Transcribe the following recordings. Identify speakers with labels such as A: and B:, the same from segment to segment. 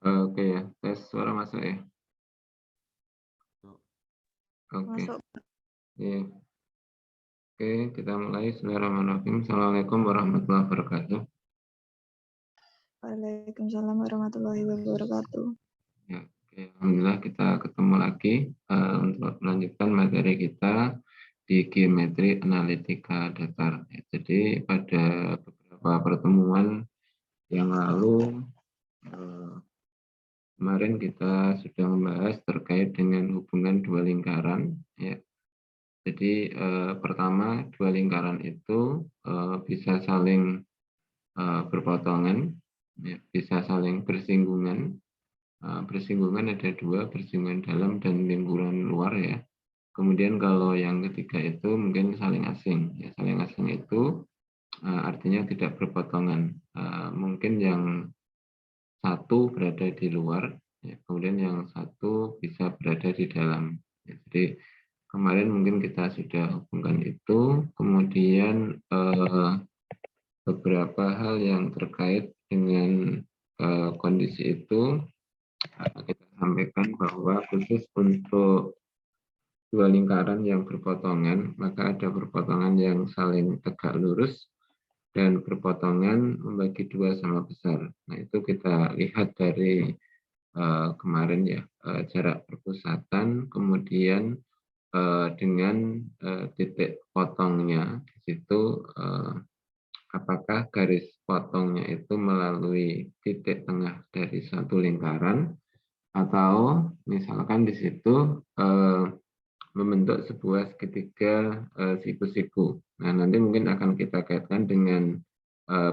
A: Oke ya, tes suara masuk ya? Oke,
B: Masuk.
A: iya. Oke, kita mulai. Bismillahirrahmanirrahim. Assalamualaikum warahmatullahi wabarakatuh.
B: Waalaikumsalam warahmatullahi wabarakatuh.
A: Ya, oke. Alhamdulillah kita ketemu lagi untuk melanjutkan materi kita di geometri analitika datar. Ya, jadi pada beberapa pertemuan yang lalu eh, kemarin kita sudah membahas terkait dengan hubungan dua lingkaran. Ya. Jadi pertama dua lingkaran itu bisa saling berpotongan, ya, bisa saling bersinggungan. Bersinggungan ada dua, bersinggungan dalam dan lingkuran luar ya. Kemudian kalau yang ketiga itu mungkin saling asing. Ya, saling asing itu artinya tidak berpotongan. Mungkin yang satu berada di luar, ya, kemudian yang satu bisa berada di dalam. Ya, jadi kemarin mungkin kita sudah hubungkan itu, kemudian beberapa hal yang terkait dengan kondisi itu kita sampaikan bahwa khusus untuk dua lingkaran yang berpotongan, maka ada berpotongan yang saling tegak lurus dan berpotongan membagi dua sama besar. Nah, itu kita lihat dari kemarin ya, jarak perpusatan, kemudian dengan titik potongnya di situ apakah garis potongnya itu melalui titik tengah dari satu lingkaran atau misalkan di situ membentuk sebuah segitiga siku-siku. Nah, nanti mungkin akan kita kaitkan dengan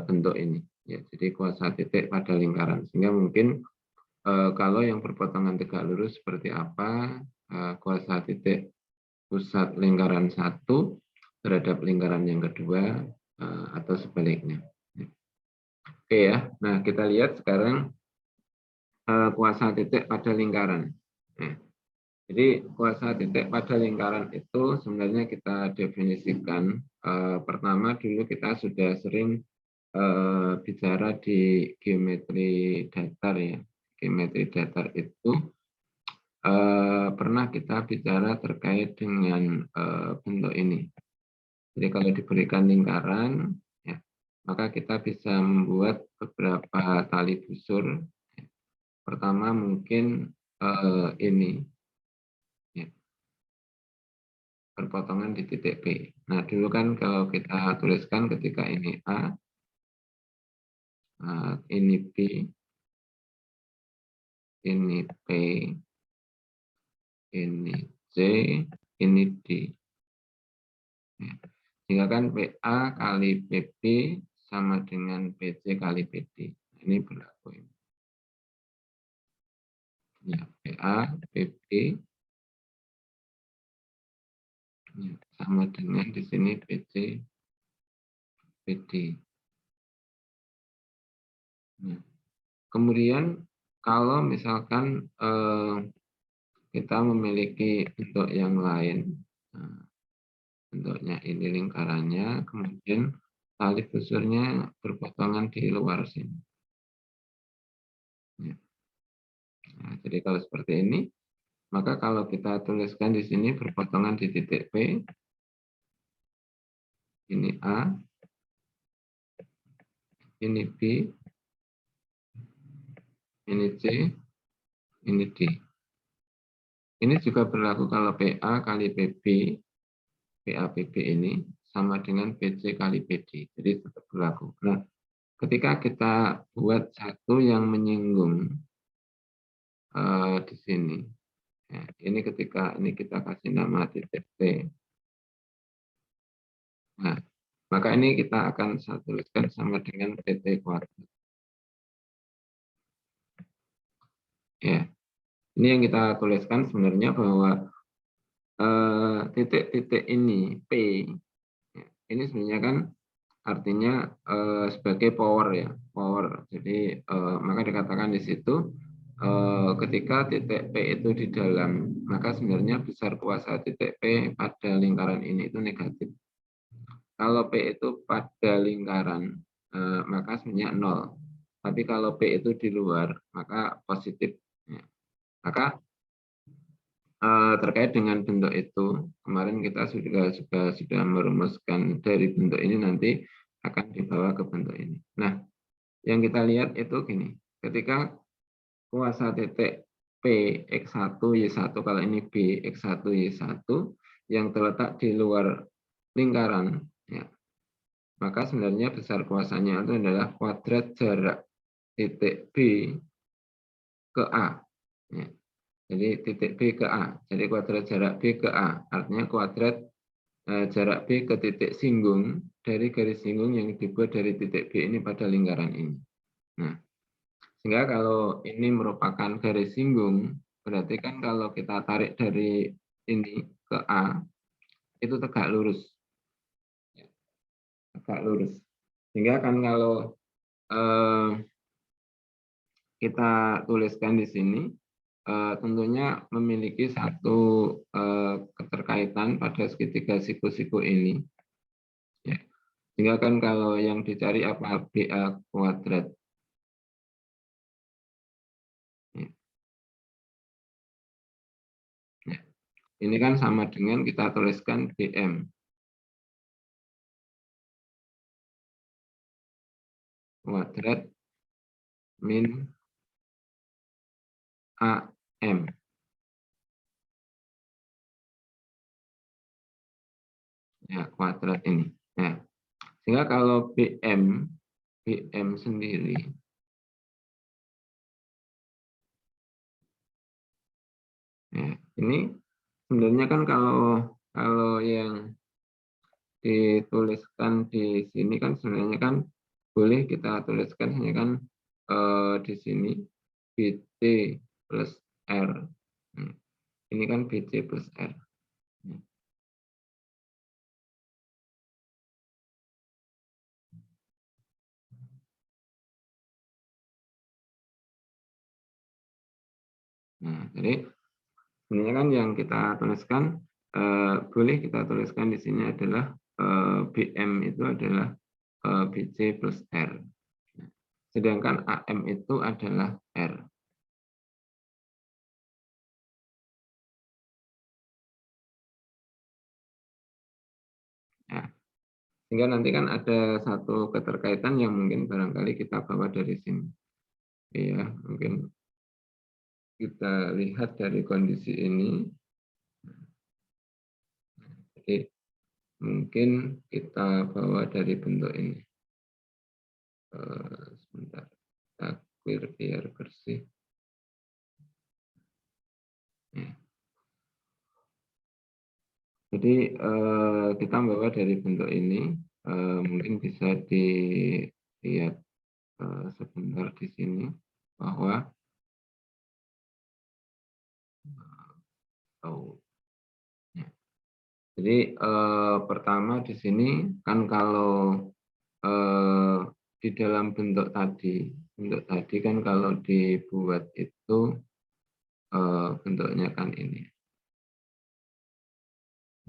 A: bentuk ini. Ya, jadi kuasa titik pada lingkaran. Sehingga mungkin kalau yang berpotongan tegak lurus seperti apa, kuasa titik pusat lingkaran satu terhadap lingkaran yang kedua atau sebaliknya. Oke ya, nah kita lihat sekarang kuasa titik pada lingkaran. Nah, jadi kuasa titik pada lingkaran itu sebenarnya kita definisikan. Pertama dulu kita sudah sering bicara di geometri datar ya. Geometri datar itu pernah kita bicara terkait dengan bentuk ini. Jadi kalau diberikan lingkaran, ya, maka kita bisa membuat beberapa tali busur. Pertama mungkin ini, ya, perpotongan di titik B. Nah dulu kan kalau kita tuliskan ketika ini A, ini B, ini P, ini C, ini D. Ya. Sehingga kan PA kali PB sama dengan PC kali PD. Ini berlaku ini. Ya, PA, PB ya, sama dengan di sini PC, PD. Nah, kemudian kalau misalkan kita memiliki bentuk yang lain, nah, bentuknya ini lingkarannya, kemudian tali busurnya berpotongan di luar sini. Ya. Nah, jadi kalau seperti ini, maka kalau kita tuliskan di sini berpotongan di titik P, ini A, ini B, ini C, ini D. Ini juga berlaku kalau PA kali PB, PA PB ini sama dengan PC kali PD. Jadi tetap berlaku. Nah, ketika kita buat satu yang menyinggung di sini, ya, ini ketika ini kita kasih nama titik T. Nah, maka ini kita akan saya tuliskan sama dengan PT kuadrat. Ya, ini yang kita tuliskan sebenarnya bahwa titik-titik ini P, ya, ini sebenarnya kan artinya sebagai power ya, power. Jadi maka dikatakan di situ ketika titik P itu di dalam, maka sebenarnya besar kuasa titik P pada lingkaran ini itu negatif. Kalau P itu pada lingkaran, maka sebenarnya 0. Tapi kalau P itu di luar, maka positif. Ya. Maka terkait dengan bentuk itu, kemarin kita sudah merumuskan dari bentuk ini nanti akan dibawa ke bentuk ini. Nah, yang kita lihat itu gini, ketika kuasa titik P X1 Y1, kalau ini B X1 Y1 yang terletak di luar lingkaran, ya, maka sebenarnya besar kuasanya itu adalah kuadrat jarak titik B ke A. Ya. Jadi titik B ke A. Jadi kuadrat jarak B ke A. Artinya kuadrat jarak B ke titik singgung dari garis singgung yang dibuat dari titik B ini pada lingkaran ini. Nah, sehingga kalau ini merupakan garis singgung, berarti kan kalau kita tarik dari ini ke A, itu tegak lurus. Tegak lurus. Sehingga kan kalau kita tuliskan di sini, tentunya memiliki satu keterkaitan pada segitiga siku-siku ini. Ya. Sehingga kan kalau yang dicari apa BA kuadrat. Ya. Ya. Ini kan sama dengan kita tuliskan BM. Kuadrat min AM. Ya, kuadrat ini. Ya. Sehingga kalau BM sendiri, ya, ini sebenarnya kan kalau yang dituliskan di sini kan sebenarnya kan boleh kita tuliskan hanya kan di sini BC plus R. Ini kan BC plus R. Nah, jadi sebenarnya kan yang kita tuliskan boleh kita tuliskan di sini adalah BM itu adalah BC plus R. Sedangkan AM itu adalah R. Ya. Sehingga nanti kan ada satu keterkaitan yang mungkin barangkali kita bawa dari sini. Ya, mungkin kita lihat dari kondisi ini. Jadi mungkin kita bawa dari bentuk ini. Sebentar, kita clear biar bersih. Ya. Jadi kita bawa dari bentuk ini, mungkin bisa dilihat sebentar di sini bahwa ya. Jadi pertama di sini kan kalau di dalam bentuk tadi kan kalau dibuat itu bentuknya kan ini.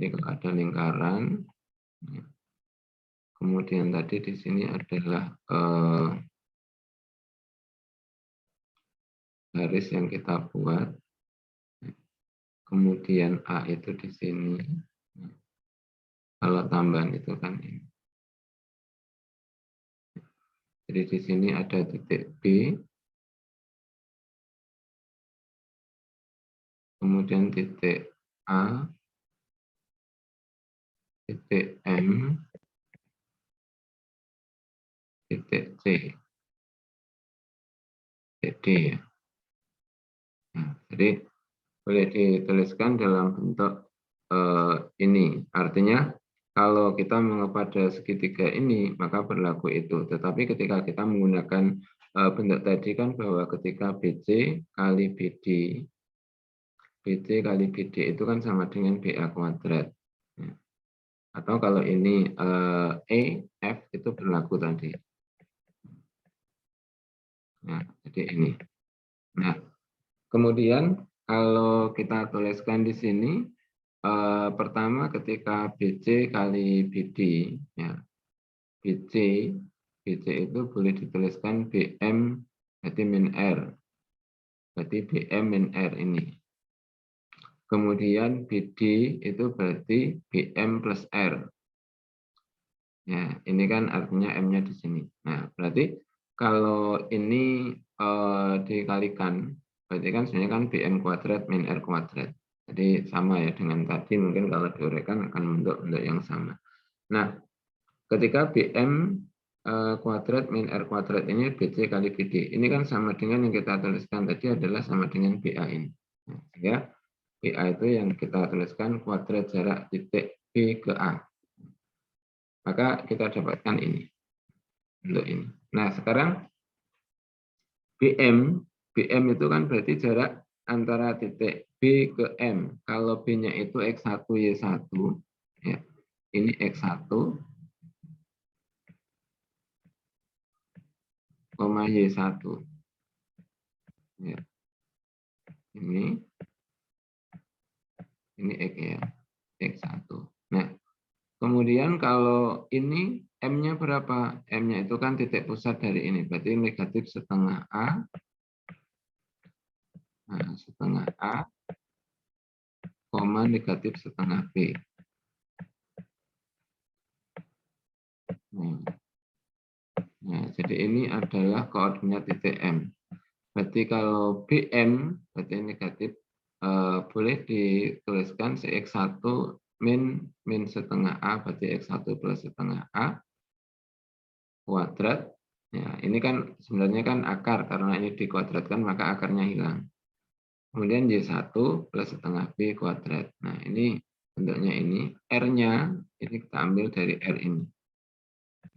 A: Ini kalau ada lingkaran, ya. Kemudian tadi di sini adalah garis yang kita buat. Kemudian A itu di sini. Kalau tambahan itu kan ini. Jadi di sini ada titik B, kemudian titik A, titik M, titik C, titik D ya. Nah, jadi boleh dituliskan dalam bentuk ini. Artinya kalau kita mengacu pada segitiga ini, maka berlaku itu. Tetapi ketika kita menggunakan bentuk tadi kan bahwa ketika BC kali BD, BC kali BD itu kan sama dengan BA kuadrat. Ya. Atau kalau ini F itu berlaku tadi. Nah, jadi ini. Nah, kemudian kalau kita tuliskan di sini, pertama ketika BC kali BD, ya, BC BC itu boleh dituliskan BM berarti min R. Berarti BM min R ini. Kemudian BD itu berarti BM plus R. Ya, ini kan artinya M-nya di sini. Nah, berarti kalau ini dikalikan, berarti kan sebenarnya kan BM kuadrat min R kuadrat. Jadi sama ya dengan tadi, mungkin kalau diuraikan akan bentuk yang sama. Nah, ketika BM kuadrat min R kuadrat ini BC kali BD. Ini kan sama dengan yang kita tuliskan tadi adalah sama dengan BA ini. Nah, sehingga BA itu yang kita tuliskan kuadrat jarak titik B ke A. Maka kita dapatkan ini. Untuk ini. Nah, sekarang BM itu kan berarti jarak antara titik B ke M. Kalau B-nya itu X1, Y1, ya. Ini X1, Y1. Ya. Ini X ya, X1. Nah, kemudian kalau ini M-nya berapa? M-nya itu kan titik pusat dari ini, berarti negatif setengah A. Nah, setengah A, koma negatif setengah B. Nah, jadi ini adalah koordinat titik M. Berarti kalau BM, berarti negatif, boleh dituliskan si X1 min setengah A, berarti X1 plus setengah A kuadrat. Ya, ini kan sebenarnya kan akar, karena ini dikuadratkan maka akarnya hilang. Kemudian Y1 plus setengah B kuadrat. Nah, ini bentuknya ini. R-nya ini kita ambil dari R ini.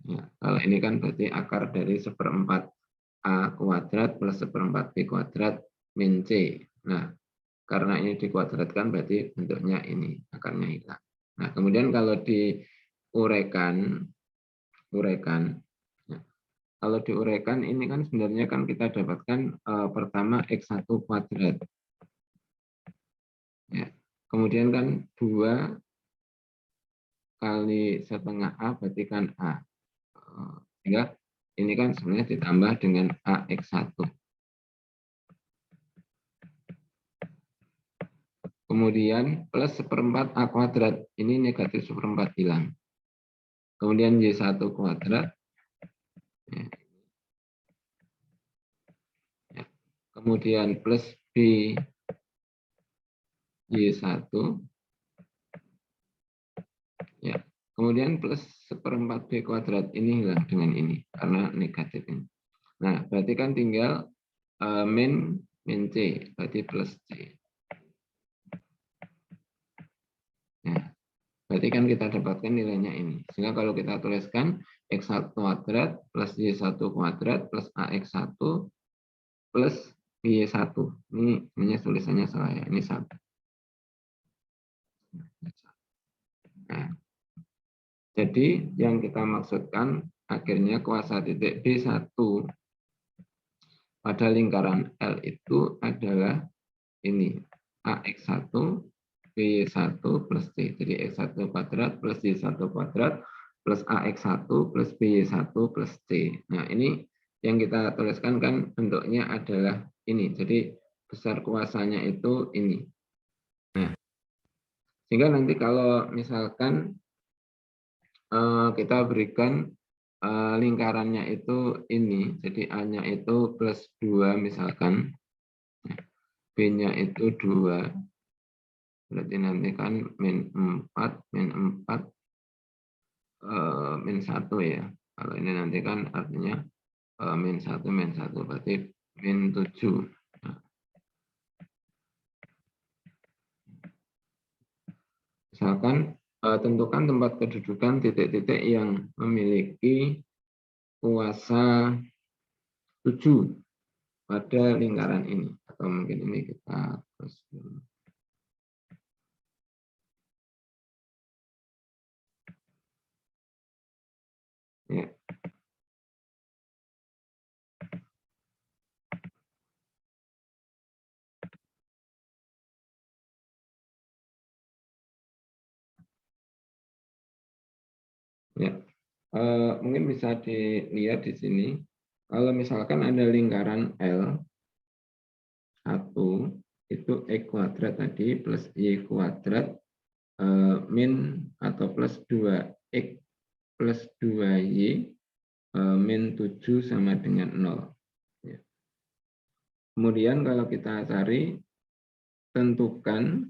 A: Ya, kalau ini kan berarti akar dari 1/4 A kuadrat plus 1/4 B kuadrat min C. Nah, karena ini dikuadratkan berarti bentuknya ini, akarnya hilang. Nah, kemudian kalau diuraikan, ya, kalau diuraikan ini kan sebenarnya kan kita dapatkan pertama X1 kuadrat. Ya. Kemudian kan 2 kali setengah A berarti kan A. Sehingga ini kan sebenarnya ditambah dengan AX1. Kemudian plus 1/4 A kuadrat. Ini negatif 1/4 hilang. Kemudian Y1 kuadrat. Kemudian plus B Y1. Ya. Kemudian plus 1/4 B kuadrat. Ini hilang dengan ini. Karena negatif ini. Nah, berarti kan tinggal min C. Berarti plus C. Nah, berarti kan kita dapatkan nilainya ini. Sehingga kalau kita tuliskan X1 kuadrat plus Y1 kuadrat plus AX1 plus Y1. Ini tulisannya salah ya. Ini 1. Nah, jadi yang kita maksudkan akhirnya kuasa titik B1 pada lingkaran L itu adalah ini. AX1 B1 plus C. Jadi X1 kuadrat plus Y1 kuadrat plus AX1 plus BY1 plus C. Nah, ini yang kita tuliskan kan bentuknya adalah ini. Jadi besar kuasanya itu ini. Nah, sehingga nanti kalau misalkan kita berikan lingkarannya itu ini. Jadi A-nya itu plus 2 misalkan. B-nya itu 2. Berarti nanti kan min 4, min 1 ya. Kalau ini nanti kan artinya min 1, berarti min 7. Nah, misalkan tentukan tempat kedudukan titik-titik yang memiliki kuasa 7 pada lingkaran ini. Atau mungkin ini kita terus dulu. Ya. Ya. Mungkin bisa dilihat di sini. Kalau misalkan ada lingkaran L 1 itu X kuadrat tadi plus Y kuadrat min atau plus 2X plus 2Y min 7 sama dengan 0. Ya. Kemudian kalau kita cari, tentukan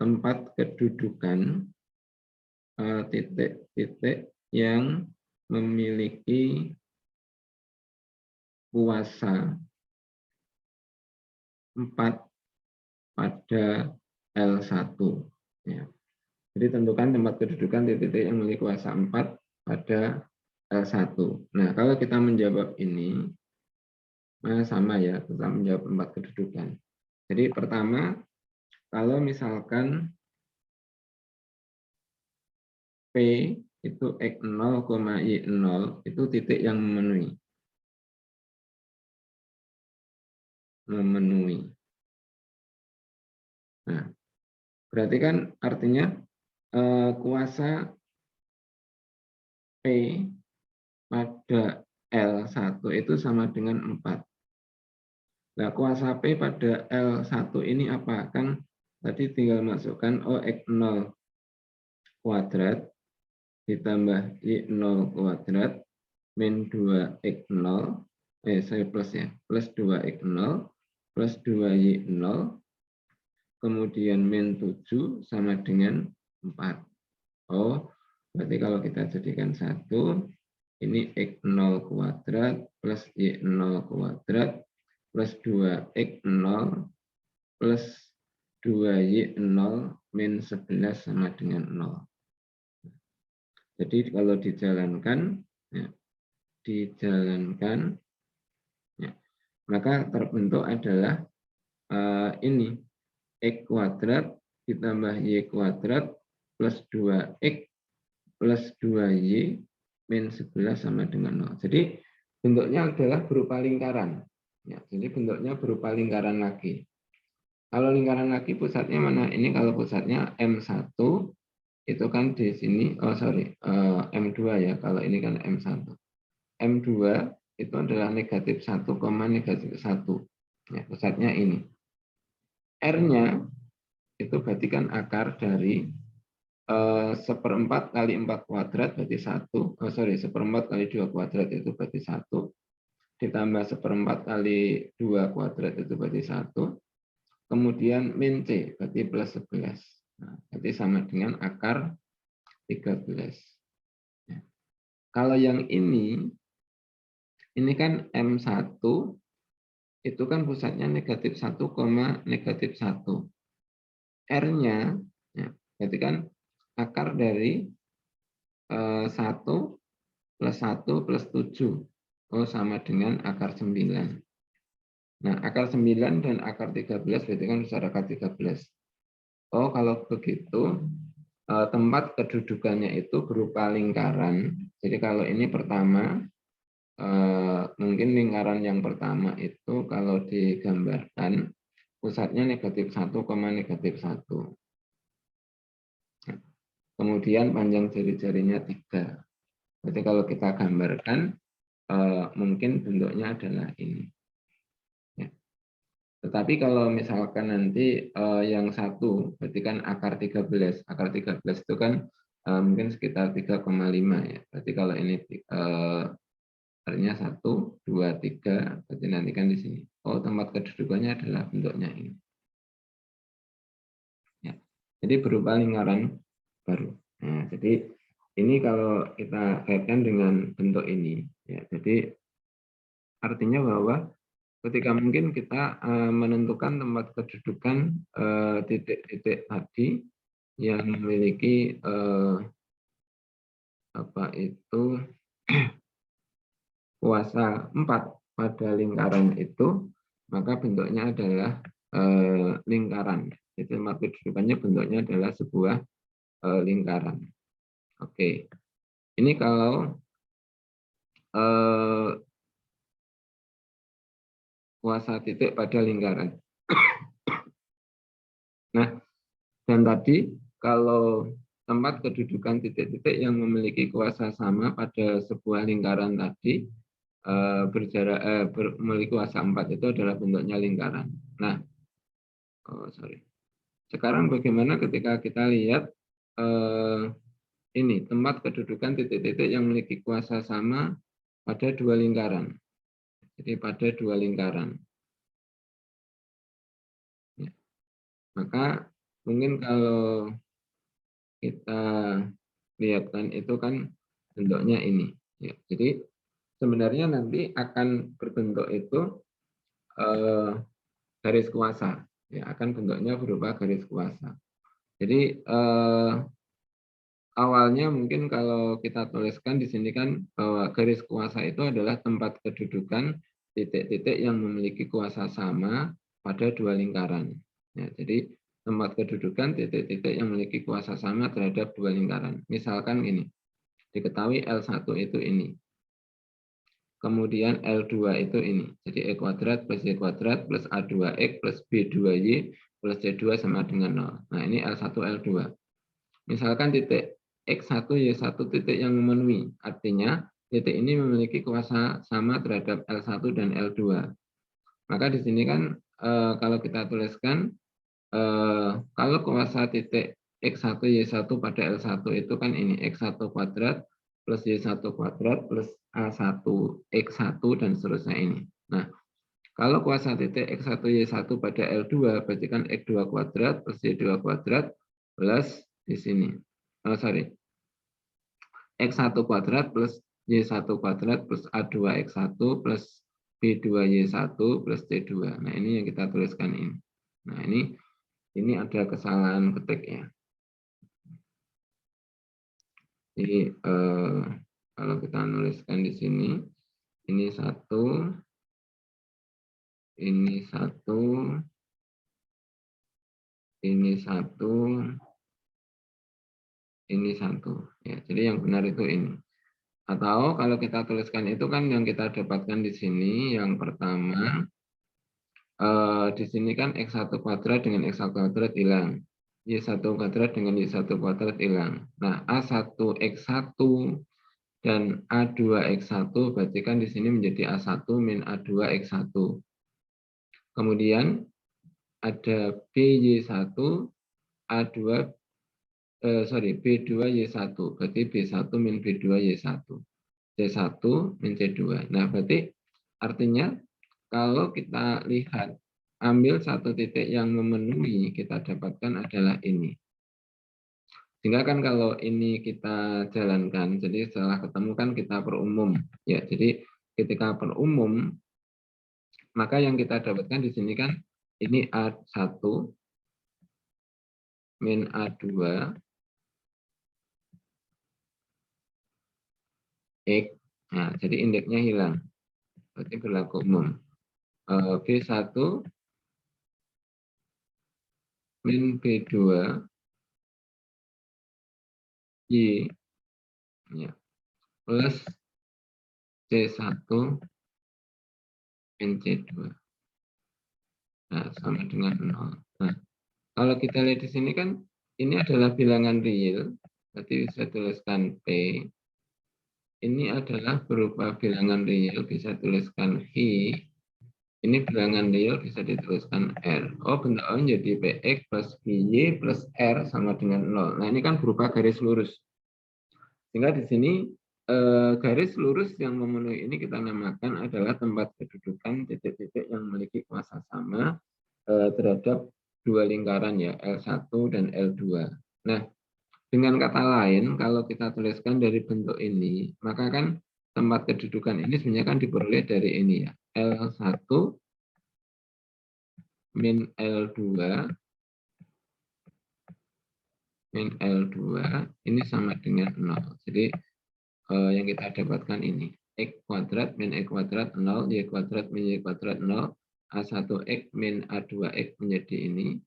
A: tempat kedudukan titik-titik yang memiliki kuasa 4 pada L1. Ya. Jadi tentukan tempat kedudukan titik-titik yang memiliki kuasa 4 pada L1. Nah, kalau kita menjawab ini, sama ya, kita menjawab tempat kedudukan. Jadi pertama, kalau misalkan P itu X0, Y0 itu titik yang memenuhi. Nah, berarti kan artinya kuasa P pada L1 itu sama dengan 4. Nah, kuasa P pada L1 ini apa? Kan tadi tinggal masukkan X0 kuadrat ditambah Y0 kuadrat min 2X0, saya plus ya, plus 2X0 plus 2Y0, kemudian min 7 sama dengan 4. Berarti kalau kita jadikan 1, ini X0 kuadrat plus Y0 kuadrat plus 2X0 plus 2Y0 min 11 sama dengan 0. Jadi kalau dijalankan, ya, ya, maka terbentuk adalah ini X kuadrat ditambah Y kuadrat plus 2X plus 2Y min 11 sama dengan 0. Jadi bentuknya adalah berupa lingkaran. Ya, jadi bentuknya berupa lingkaran lagi. Kalau lingkaran lagi pusatnya mana? Ini kalau pusatnya M1, itu kan di sini, M2 ya, kalau ini kan M1. M2 itu adalah negatif 1, negatif 1. Ya, pusatnya ini. R-nya itu berarti kan akar dari 1/4 kali 4 kuadrat berarti 1. Seperempat kali 2 kuadrat itu berarti 1. Ditambah 1/4 kali 2 kuadrat itu berarti 1. Kemudian min C berarti plus 11. Nah, berarti sama dengan akar 13. Ya. Kalau yang ini kan M1 itu kan pusatnya negatif 1, negatif 1. R-nya, ya, berarti kan akar dari 1 plus 1 plus 7. Sama dengan akar 9. Nah, akar 9 dan akar 13 berarti kan besar akar 13. Kalau begitu, tempat kedudukannya itu berupa lingkaran. Jadi kalau ini pertama, mungkin lingkaran yang pertama itu kalau digambarkan, pusatnya negatif 1, negatif 1. Kemudian panjang jari-jarinya 3. Jadi kalau kita gambarkan, mungkin bentuknya adalah ini. Ya. Tetapi kalau misalkan nanti yang satu, berarti kan akar 13. Akar 13 itu kan mungkin sekitar 3,5 ya. Berarti kalau ini artinya 1, 2, 3, berarti nanti kan di sini. Tempat kedudukannya adalah bentuknya ini. Ya. Jadi berupa lingkaran baru. Nah, jadi ini kalau kita kaitkan dengan bentuk ini, ya, jadi artinya bahwa ketika mungkin kita menentukan tempat kedudukan titik-titik tadi yang memiliki kuasa 4 pada lingkaran itu, maka bentuknya adalah lingkaran. Jadi tempat kedudukannya bentuknya adalah sebuah lingkaran. Oke, ini kalau kuasa titik pada lingkaran. Nah, dan tadi kalau tempat kedudukan titik-titik yang memiliki kuasa sama pada sebuah lingkaran tadi memiliki kuasa 4 itu adalah bentuknya lingkaran. Nah, sekarang bagaimana ketika kita lihat ini tempat kedudukan titik-titik yang memiliki kuasa sama pada dua lingkaran. Jadi pada dua lingkaran. Ya. Maka mungkin kalau kita lihatkan itu kan bentuknya ini. Ya. Jadi sebenarnya nanti akan berbentuk itu garis kuasa. Ya, akan bentuknya berupa garis kuasa. Jadi awalnya mungkin kalau kita tuliskan di sini kan bahwa garis kuasa itu adalah tempat kedudukan titik-titik yang memiliki kuasa sama pada dua lingkaran. Ya, jadi tempat kedudukan titik-titik yang memiliki kuasa sama terhadap dua lingkaran. Misalkan ini, diketahui L1 itu ini. Kemudian L2 itu ini. Jadi E kuadrat plus Y kuadrat plus A2X plus B2Y plus C2 sama dengan 0. Nah ini L1, L2. Misalkan titik X1, Y1 titik yang memenuhi. Artinya titik ini memiliki kuasa sama terhadap L1 dan L2. Maka di sini kan kalau kita tuliskan, kalau kuasa titik X1, Y1 pada L1 itu kan ini X1 kuadrat plus Y1 kuadrat plus A1, X1 dan seterusnya ini. Nah, kalau kuasa titik X1, Y1 pada L2 berarti kan X2 kuadrat plus Y2 kuadrat plus di sini. X1 kuadrat plus Y1 kuadrat plus A2X1 plus B2Y1 plus C2. Nah, ini yang kita tuliskan ini. Nah, ini ada kesalahan ketik ya. Jadi kalau kita nuliskan di sini, ini 1, ini 1, ini 1, ini 1. Ya, jadi yang benar itu ini. Atau kalau kita tuliskan itu kan yang kita dapatkan di sini, yang pertama, di sini kan X1 kuadrat dengan X1 kuadrat hilang. Y1 kuadrat dengan Y1 kuadrat hilang. Nah, A1X1 dan A2X1 berarti kan di sini menjadi A1 min A2X1. Kemudian ada BY1 A2 B2Y1 berarti B1 min B2Y1. C1 min C2. Nah, berarti artinya kalau kita lihat ambil satu titik yang memenuhi, kita dapatkan adalah ini. Sehingga kan kalau ini kita jalankan, jadi setelah ketemu kan kita perumum. Ya, jadi ketika perumum, maka yang kita dapatkan di sini kan ini A1 min A2 X. Nah, jadi indeksnya hilang. Berarti berlaku umum. B1 min B2 Y ya, plus C1 min C2. Nah, sama dengan 0. Nah, kalau kita lihat di sini kan ini adalah bilangan real, berarti bisa tuliskan P. Ini adalah berupa bilangan real, bisa tuliskan V. Ini bilangan real bisa dituliskan R. Oh, bentuk O jadi PX plus VY plus R sama dengan 0. Nah, ini kan berupa garis lurus. Sehingga di sini garis lurus yang memenuhi ini kita namakan adalah tempat kedudukan titik-titik yang memiliki kuasa sama terhadap dua lingkaran ya, L1 dan L2. Nah, dengan kata lain, kalau kita tuliskan dari bentuk ini, maka kan tempat kedudukan ini sebenarnya kan diperoleh dari ini ya, L1 min L2 min L2 ini sama dengan 0. Jadi yang kita dapatkan ini X kuadrat min X kuadrat 0, Y kuadrat min Y kuadrat 0, A1X min A2X menjadi ini,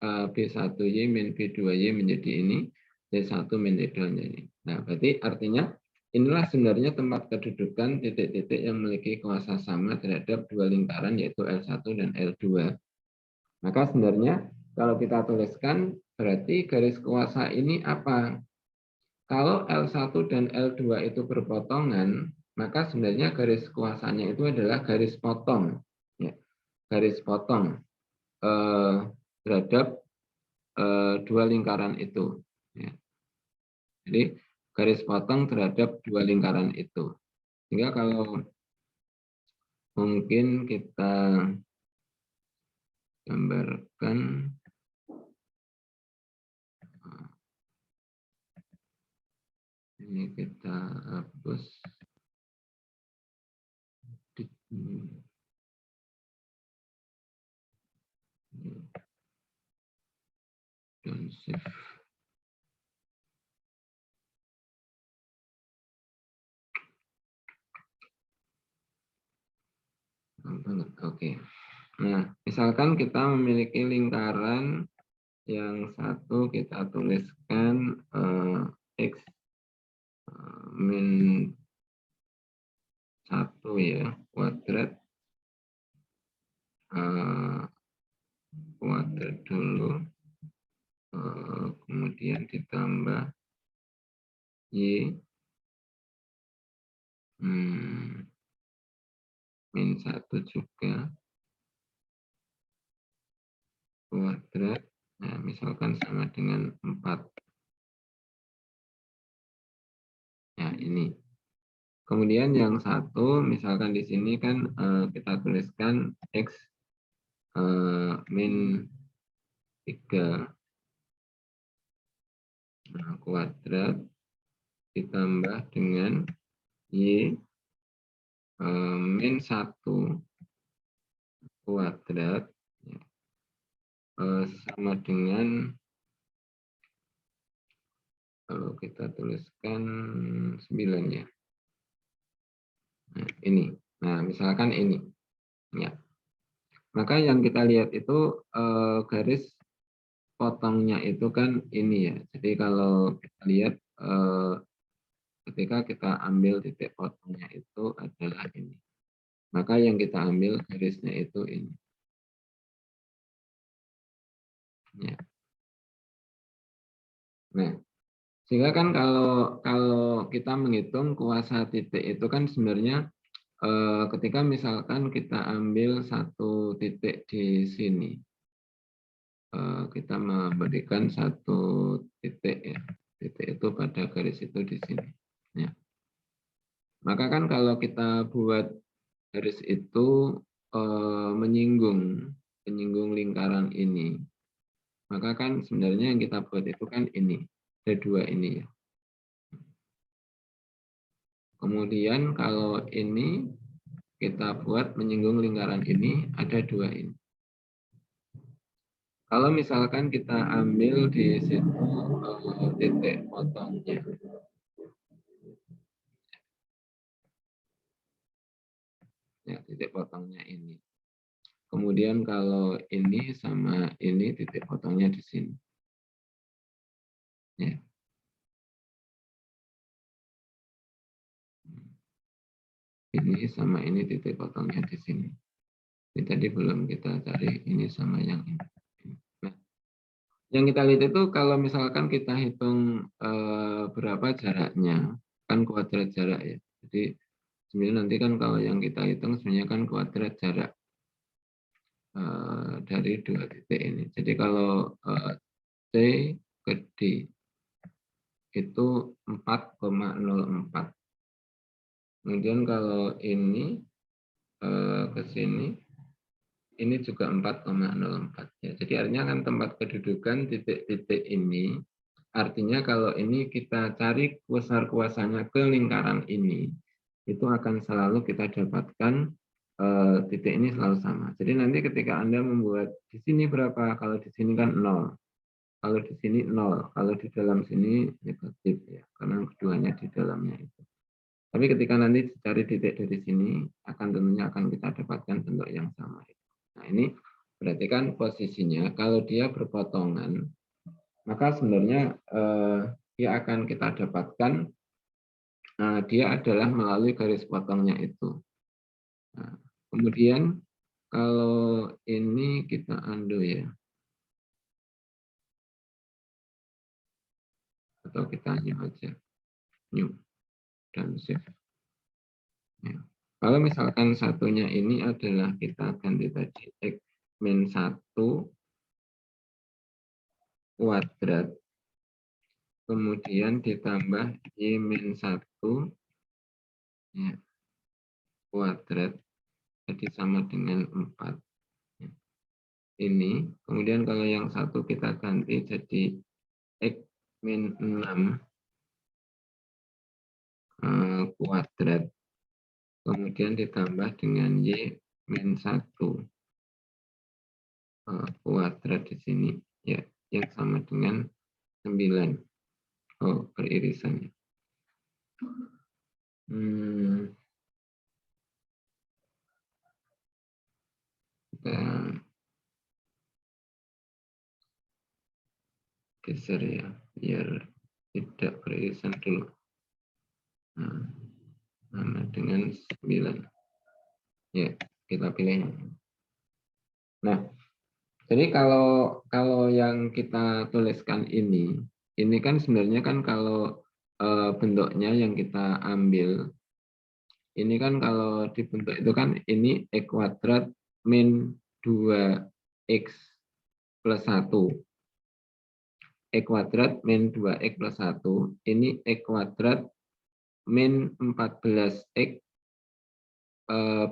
A: B1Y min B2Y menjadi ini, C1 min C2 menjadi ini. Nah, berarti artinya inilah sebenarnya tempat kedudukan titik-titik yang memiliki kuasa sama terhadap dua lingkaran yaitu L1 dan L2. Maka sebenarnya kalau kita tuliskan Berarti garis kuasa ini apa? Kalau L1 dan L2 itu berpotongan, maka sebenarnya garis kuasanya itu adalah garis potong. Ya, garis potong terhadap dua lingkaran itu. Ya. Jadi garis potong terhadap dua lingkaran itu. Sehingga kalau mungkin kita gambarkan, ini kita hapus. Dan save. Oke. Nah, misalkan kita memiliki lingkaran yang satu kita tuliskan X min 1 ya, kuadrat kuadrat dulu, kemudian ditambah Y min 1 juga kuadrat, nah misalkan sama dengan 4. Ya, ini. Kemudian yang satu, misalkan di sini kan kita tuliskan X min 3 kuadrat ditambah dengan Y min 1 kuadrat sama dengan, kalau kita tuliskan 9 ya. Nah, ini. Nah, misalkan ini. Ya. Maka yang kita lihat itu garis potongnya itu kan ini ya. Jadi kalau kita lihat ketika kita ambil titik potongnya itu adalah ini. Maka yang kita ambil garisnya itu ini. Ya. Nah, sehingga kan kalau kita menghitung kuasa titik itu kan sebenarnya ketika misalkan kita ambil satu titik di sini, kita memberikan satu titik ya, titik itu pada garis itu di sini. Ya. Maka kan kalau kita buat garis itu menyinggung lingkaran ini, maka kan sebenarnya yang kita buat itu kan ini, ada dua ini ya. Kemudian kalau ini kita buat menyinggung lingkaran ini, ada dua ini. Kalau misalkan kita ambil di situ titik potongnya, ya titik potongnya ini. Kemudian kalau ini sama ini titik potongnya di sini. Ya. Ini sama ini titik potongnya di sini. Ini tadi belum kita cari ini sama yang ini. Nah, yang kita lihat itu kalau misalkan kita hitung berapa jaraknya, kan kuadrat jarak ya. Jadi sebenarnya nanti kan kalau yang kita hitung sebenarnya kan kuadrat jarak dari dua titik ini. Jadi kalau C ke D itu 4,04. Kemudian kalau ini ke sini, ini juga 4,04. Ya, jadi artinya kan tempat kedudukan titik-titik ini, artinya kalau ini kita cari kuasanya ke lingkaran ini, itu akan selalu kita dapatkan titik ini selalu sama. Jadi nanti ketika Anda membuat di sini berapa, kalau di sini kan 0. Kalau di sini 0, kalau di dalam sini negatif ya, karena keduanya di dalamnya itu. Tapi ketika nanti cari titik dari sini, tentunya akan kita dapatkan bentuk yang sama. Nah ini berarti kan posisinya kalau dia berpotongan, maka sebenarnya dia akan kita dapatkan dia adalah melalui garis potongnya itu. Nah, kemudian kalau ini kita undo ya. atau kita new aja, new dan save. Ya. Kalau misalkan satunya ini adalah kita ganti tadi X min 1 kuadrat, kemudian ditambah Y min 1 ya, kuadrat, jadi sama dengan 4. Ya. Ini, kemudian kalau yang satu kita ganti jadi X min 6 kuadrat, kemudian ditambah dengan Y min 1 kuadrat di sini, ya, yang sama dengan 9. Oh, beririsan. Kita geser ya, biar tidak beririsan dulu. Sama dengan 9. Ya, kita pilih. Nah, jadi kalau yang kita tuliskan ini kan sebenarnya kan kalau bentuknya yang kita ambil, ini kan kalau dibentuk itu kan ini X kuadrat min 2X plus 1. X kuadrat min 2X plus 1. Ini X kuadrat min 14X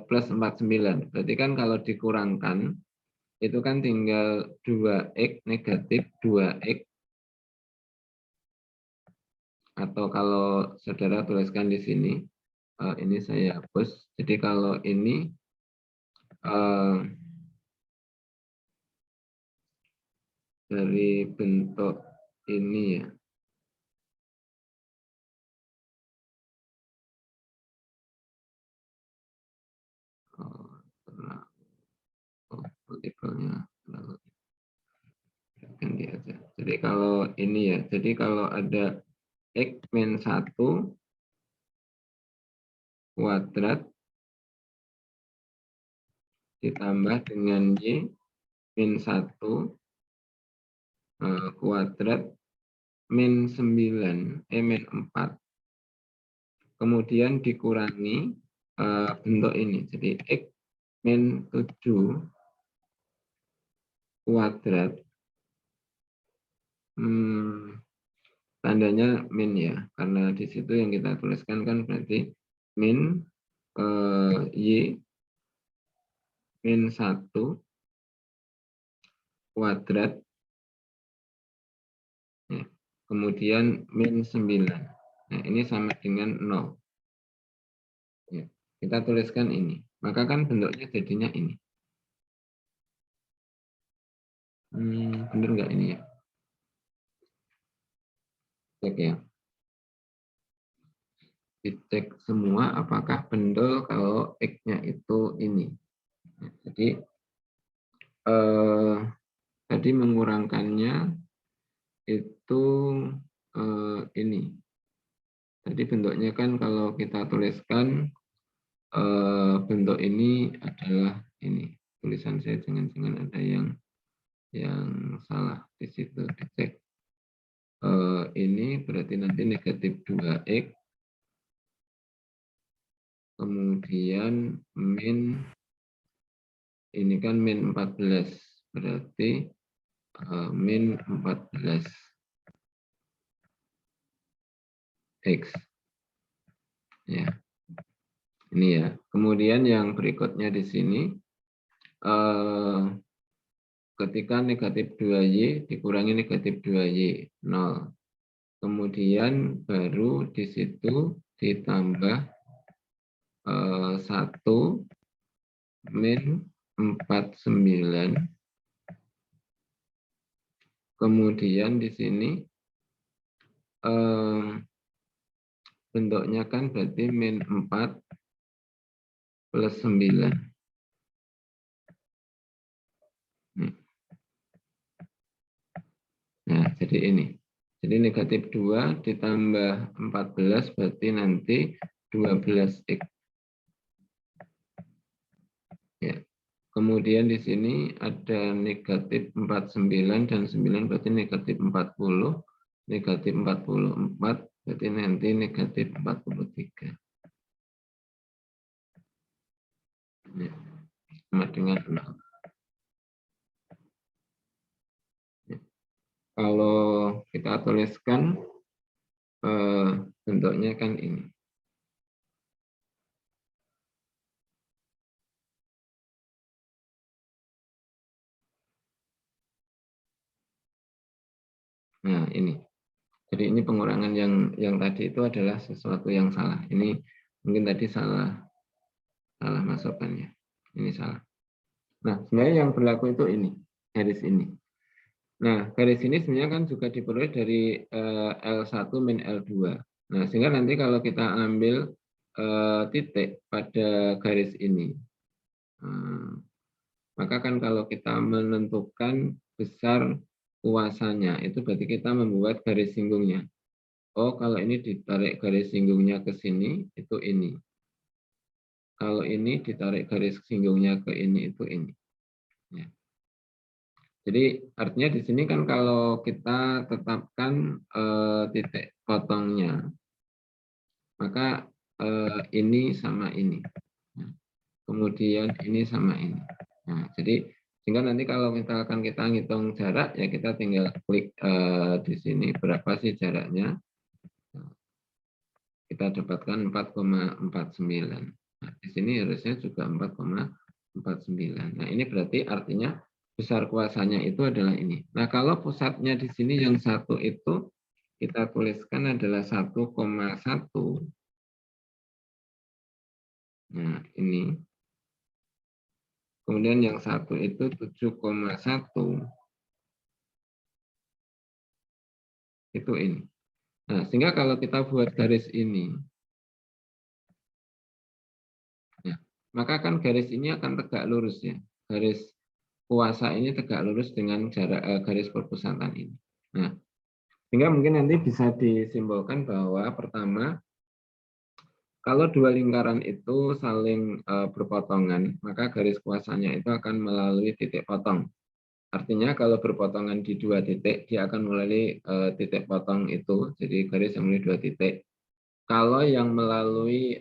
A: plus 49. Berarti kan kalau dikurangkan, itu kan tinggal 2X negatif 2X. Atau kalau saudara tuliskan di sini, ini saya hapus. Jadi kalau ini dari bentuk ini ya. Multipelnya ganti aja. Jadi kalau ini ya, jadi kalau ada X min 1 kuadrat ditambah dengan Y min 1 kuadrat min 9, min 4. Kemudian dikurangi bentuk ini. Jadi X min 7 kuadrat. Tandanya min ya, karena di situ yang kita tuliskan kan berarti min Y min 1 kuadrat ya, kemudian min 9. Nah, ini sama dengan 0. Ya, kita tuliskan ini. Maka kan bentuknya jadinya ini. Benar nggak ini ya? Cek ya. Dicek semua apakah benar kalau X-nya itu ini. Nah, jadi tadi mengurangkannya itu ini. Jadi bentuknya kan kalau kita tuliskan bentuk ini adalah ini. Tulisan saya jangan-jangan ada yang salah di situ. Dicek. Ini berarti nanti negatif 2X. Kemudian min, ini kan min 14. Berarti min 14 X. Ya. Ini ya. Kemudian yang berikutnya di sini, ketika negatif 2Y dikurangi negatif 2Y, 0. Kemudian baru di situ ditambah 1 min 49. Kemudian di sini bentuknya kan berarti min 4 plus 9. Nah, jadi ini. Jadi negatif 2 ditambah 14 berarti nanti 12X. Ya. Kemudian di sini ada negatif 49 dan 9 berarti negatif 40. negatif 44, berarti nanti negatif 43. Ya, sama dengan 0. Ya. Kalau kita tuliskan bentuknya kan ini. Nah, ini. Jadi ini pengurangan yang tadi itu adalah sesuatu yang salah. Ini mungkin tadi salah masukannya. Ini salah. Nah, sebenarnya yang berlaku itu ini, garis ini. Nah, garis ini sebenarnya kan juga diperoleh dari L1 min L2. Nah, sehingga nanti kalau kita ambil titik pada garis ini, maka kan kalau kita menentukan besar kuasanya, itu berarti kita membuat garis singgungnya. Oh, kalau ini ditarik garis singgungnya ke sini, itu ini. Kalau ini ditarik garis singgungnya ke ini, itu ini. Ya. Jadi artinya di sini kan kalau kita tetapkan titik potongnya, maka ini sama ini. Nah, kemudian ini sama ini. Nah, jadi sehingga nanti kalau misalkan kita ngitung jarak, ya kita tinggal klik di sini berapa sih jaraknya. Kita dapatkan 4,49. Nah, di sini harusnya juga 4,49. Nah, ini berarti artinya besar kuasanya itu adalah ini. Nah, kalau pusatnya di sini yang satu itu kita tuliskan adalah 1,1. Nah, ini. Kemudian yang satu itu 7,1. Itu ini. Nah, sehingga kalau kita buat garis ini, ya, maka kan garis ini akan tegak lurus ya. Garis kuasa ini tegak lurus dengan jarak garis perpusatan ini. Nah, sehingga mungkin nanti bisa disimbolkan bahwa pertama, kalau dua lingkaran itu saling berpotongan, maka garis kuasanya itu akan melalui titik potong. Artinya kalau berpotongan di dua titik, dia akan melalui titik potong itu, jadi garis yang melalui dua titik. Kalau yang melalui,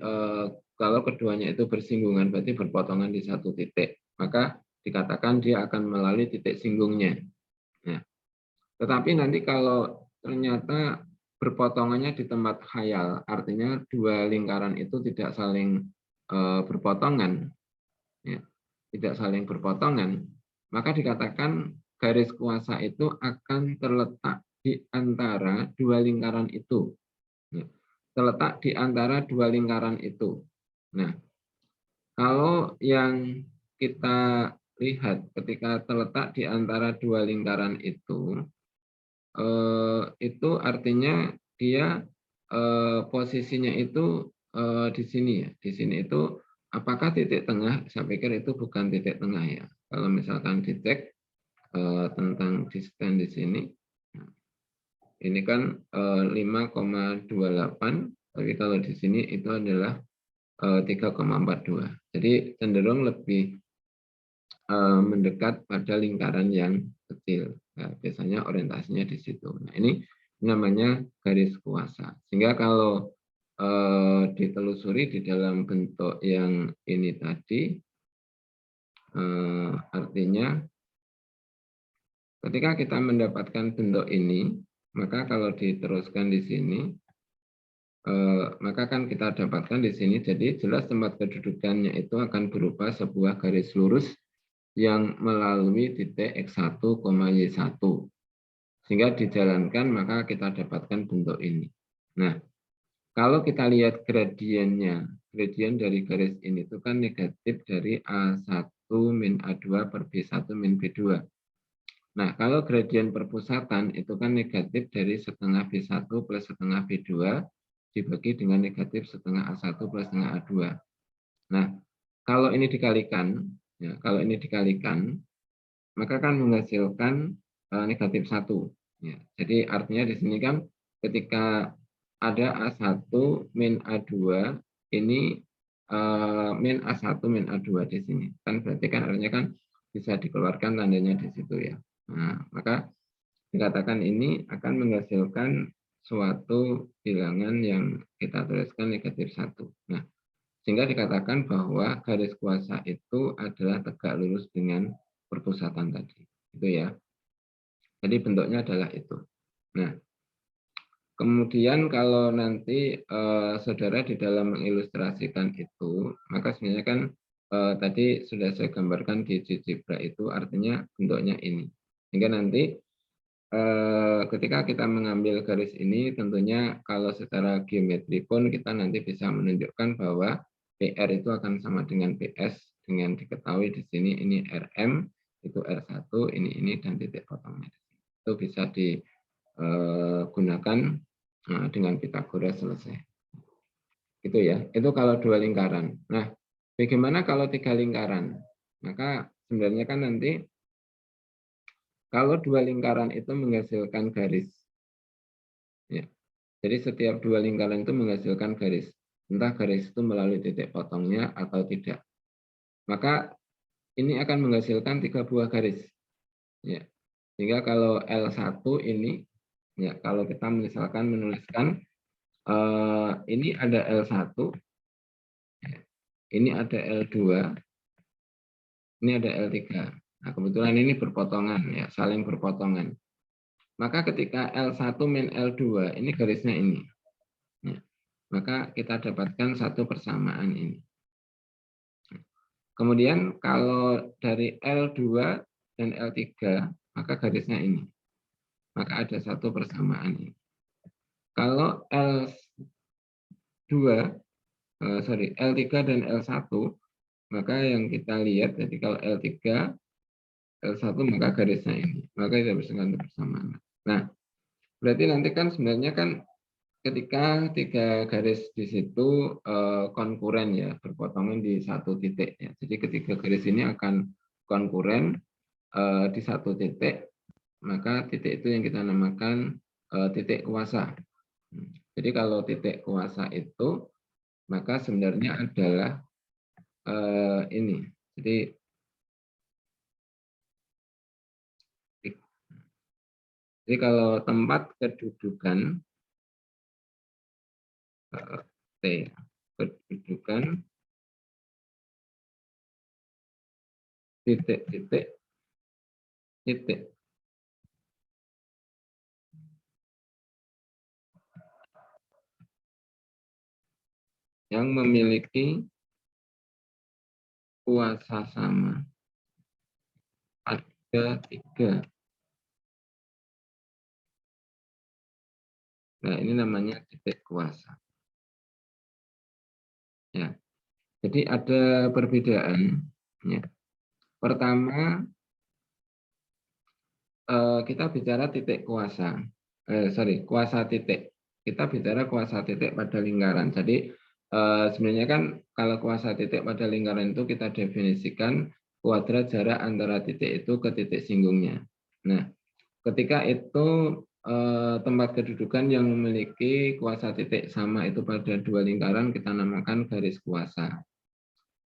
A: kalau keduanya itu bersinggungan, berarti berpotongan di satu titik, maka dikatakan dia akan melalui titik singgungnya. Nah, tetapi nanti kalau ternyata berpotongannya di tempat khayal, artinya dua lingkaran itu tidak saling berpotongan, ya, tidak saling berpotongan, maka dikatakan garis kuasa itu akan terletak di antara dua lingkaran itu. Ya, terletak di antara dua lingkaran itu. Nah, kalau yang kita lihat ketika terletak di antara dua lingkaran itu artinya dia posisinya itu di sini ya. Di sini itu apakah titik tengah? Saya pikir itu bukan titik tengah ya. Kalau misalkan dicek tentang distance di sini, ini kan 5,28, tapi kalau di sini itu adalah 3,42. Jadi cenderung lebih mendekat pada lingkaran yang kecil. Nah, biasanya orientasinya di situ. Nah, ini namanya garis kuasa. Sehingga kalau ditelusuri di dalam bentuk yang ini tadi, artinya ketika kita mendapatkan bentuk ini, maka kalau diteruskan di sini, maka kan kita dapatkan di sini, jadi jelas tempat kedudukannya itu akan berupa sebuah garis lurus yang melalui titik X1, Y1. Sehingga dijalankan, maka kita dapatkan bentuk ini. Nah, kalau kita lihat gradiennya, gradien dari garis ini itu kan negatif dari A1 min A2 per B1 min B2. Nah, kalau gradien perpusatan itu kan negatif dari setengah B1 plus setengah B2 dibagi dengan negatif setengah A1 plus setengah A2. Nah, kalau ini dikalikan, ya, maka kan menghasilkan negatif 1. Ya, jadi artinya di sini kan ketika ada A1 min A2, ini min A1 min A2 di sini. Kan berarti kan artinya kan bisa dikeluarkan tandanya di situ ya. Nah, maka dikatakan ini akan menghasilkan suatu bilangan yang kita tuliskan negatif 1. Nah, sehingga dikatakan bahwa garis kuasa itu adalah tegak lurus dengan perpusatan tadi. Itu ya. Jadi bentuknya adalah itu. Nah, kemudian kalau nanti saudara di dalam mengilustrasikan itu, maka sebenarnya kan tadi sudah saya gambarkan di GeoGebra itu artinya bentuknya ini. Sehingga nanti ketika kita mengambil garis ini, tentunya kalau secara geometri pun kita nanti bisa menunjukkan bahwa PR itu akan sama dengan PS dengan diketahui di sini ini RM, itu R1, ini dan titik potongnya. Itu bisa digunakan dengan Pythagoras selesai. Itu ya, itu kalau dua lingkaran. Nah, bagaimana kalau tiga lingkaran? Maka sebenarnya kan nanti kalau dua lingkaran itu menghasilkan garis, ya. Jadi setiap dua lingkaran itu menghasilkan garis, entah garis itu melalui titik potongnya atau tidak. Maka ini akan menghasilkan 3 buah garis. Ya. Sehingga kalau L1 ini, ya kalau kita misalkan menuliskan ini ada L1, ya, ini ada L2, ini ada L3. Nah, kebetulan ini berpotongan, ya saling berpotongan. Maka ketika L1 min L2, ini garisnya ini. Ya. Maka kita dapatkan satu persamaan ini. Kemudian kalau dari L2 dan L3, maka garisnya ini. Maka ada satu persamaan ini. Kalau L3 dan L1, maka yang kita lihat, jadi kalau L3, L1 maka garisnya ini. Maka kita bisa persamaan. Nah, berarti nanti kan sebenarnya kan ketika 3 garis di situ konkuren ya, berpotongan di satu titik ya. Jadi ketiga garis ini akan konkuren di satu titik, maka titik itu yang kita namakan titik kuasa. Jadi kalau titik kuasa itu, maka sebenarnya adalah ini. Jadi kalau tempat kedudukan T, kedudukan titik yang memiliki kuasa sama pada 3. Nah, ini namanya titik kuasa. Ya. Jadi ada perbedaan. Ya. Pertama, kita bicara titik kuasa. Kuasa titik. Kita bicara kuasa titik pada lingkaran. Jadi sebenarnya kan kalau kuasa titik pada lingkaran itu kita definisikan kuadrat jarak antara titik itu ke titik singgungnya. Nah, ketika itu tempat kedudukan yang memiliki kuasa titik sama itu pada dua lingkaran kita namakan garis kuasa.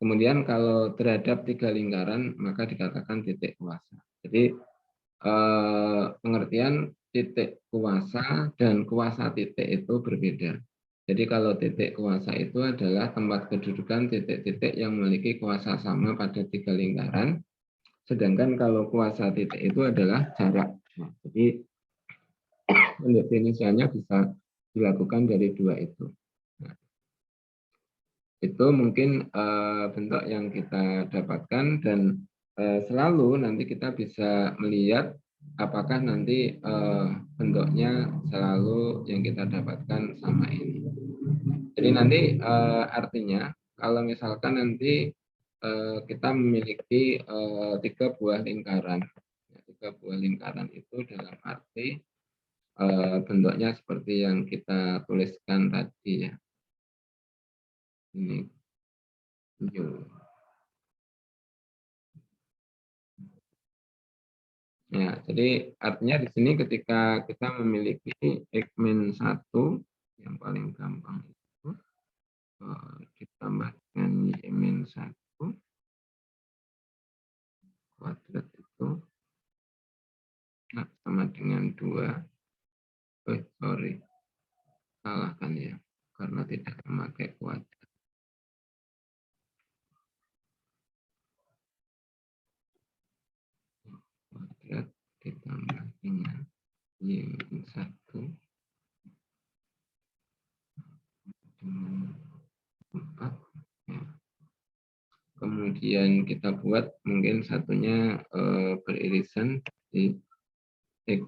A: Kemudian kalau terhadap 3 lingkaran maka dikatakan titik kuasa. Jadi pengertian titik kuasa dan kuasa titik itu berbeda. Jadi kalau titik kuasa itu adalah tempat kedudukan titik-titik yang memiliki kuasa sama pada 3 lingkaran. Sedangkan kalau kuasa titik itu adalah jarak. Nah, jadi pendefinisiannya bisa dilakukan dari dua itu. Nah, itu mungkin bentuk yang kita dapatkan dan selalu nanti kita bisa melihat apakah nanti bentuknya selalu yang kita dapatkan sama ini. Jadi nanti artinya kalau misalkan nanti kita memiliki 3 buah lingkaran, 3 buah lingkaran itu dalam arti bentuknya seperti yang kita tuliskan tadi ya. Ini ya, jadi artinya di sini ketika kita memiliki X-1 yang paling gampang itu ditambahkan Y-1 kuadrat itu sama dengan 2. Sorry. Salah kan ya. Karena tidak memakai kuadrat. Kuadrat ditambah dengan Y-1 dengan 4. Ya. Kemudian kita buat mungkin satunya beririsan di X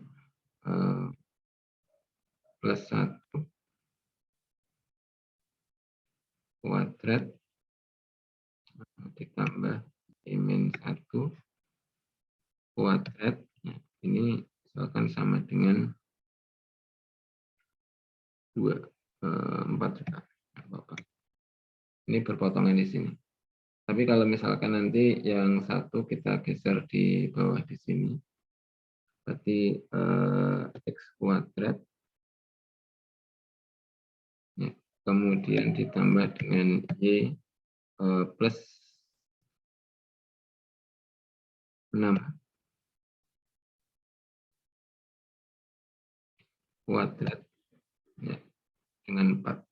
A: plus 1 kuadrat ditambah Y-1 kuadrat. Ya, ini misalkan sama dengan 4 juga. Ini berpotongan di sini. Tapi kalau misalkan nanti yang satu kita geser di bawah di sini, berarti X kuadrat, ya, kemudian ditambah dengan Y plus 6 kuadrat, ya, dengan 4.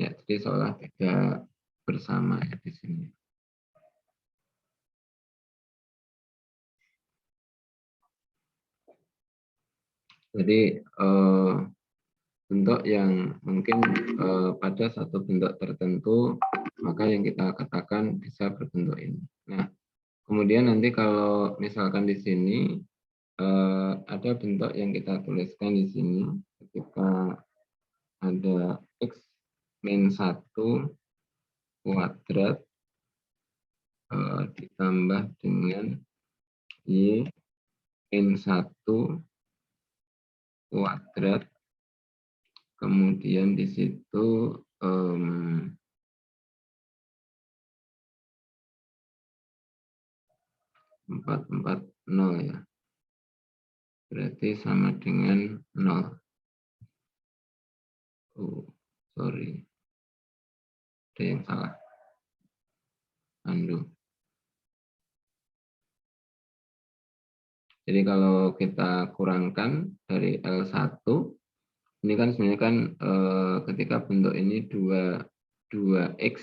A: Ya, jadi seolah tidak bersama ya, di sini. Jadi bentuk yang mungkin pada satu bentuk tertentu, maka yang kita katakan bisa berbentuk ini. Nah, kemudian nanti kalau misalkan di sini ada bentuk yang kita tuliskan di sini, ketika ada X min 1 kuadrat ditambah dengan Y min 1 kuadrat, kemudian di situ 440 ya, berarti sama dengan 0. Oh, sorry, ada yang salah. Undo. Jadi kalau kita kurangkan dari L1, ini kan sebenarnya kan ketika bentuk ini 2X,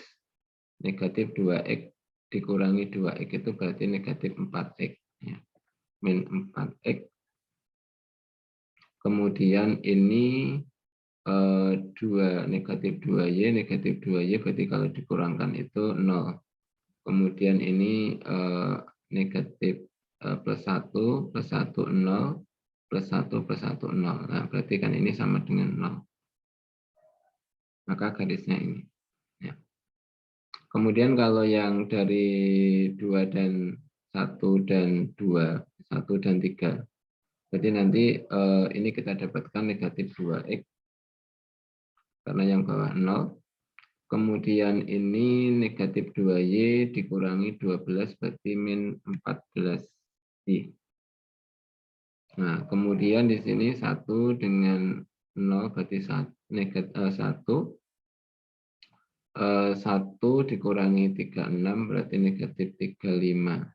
A: negatif 2X dikurangi 2X itu berarti negatif 4X. Ya. Min 4X. Kemudian ini 2 negatif 2Y, negatif 2Y berarti kalau dikurangkan itu 0. Kemudian ini negatif plus 1, plus 1, 0, plus 1, plus 1, 0. Nah, berarti kan ini sama dengan 0. Maka garisnya ini. Ya. Kemudian kalau yang dari 2 dan 1 dan 2, 1 dan 3. Berarti nanti ini kita dapatkan negatif 2X. Karena yang bawah 0. Kemudian ini negatif 2Y dikurangi 12 berarti min 14Y. Nah, kemudian di sini 1 dengan 0 berarti negatif 1. 1 dikurangi 36 berarti negatif 35.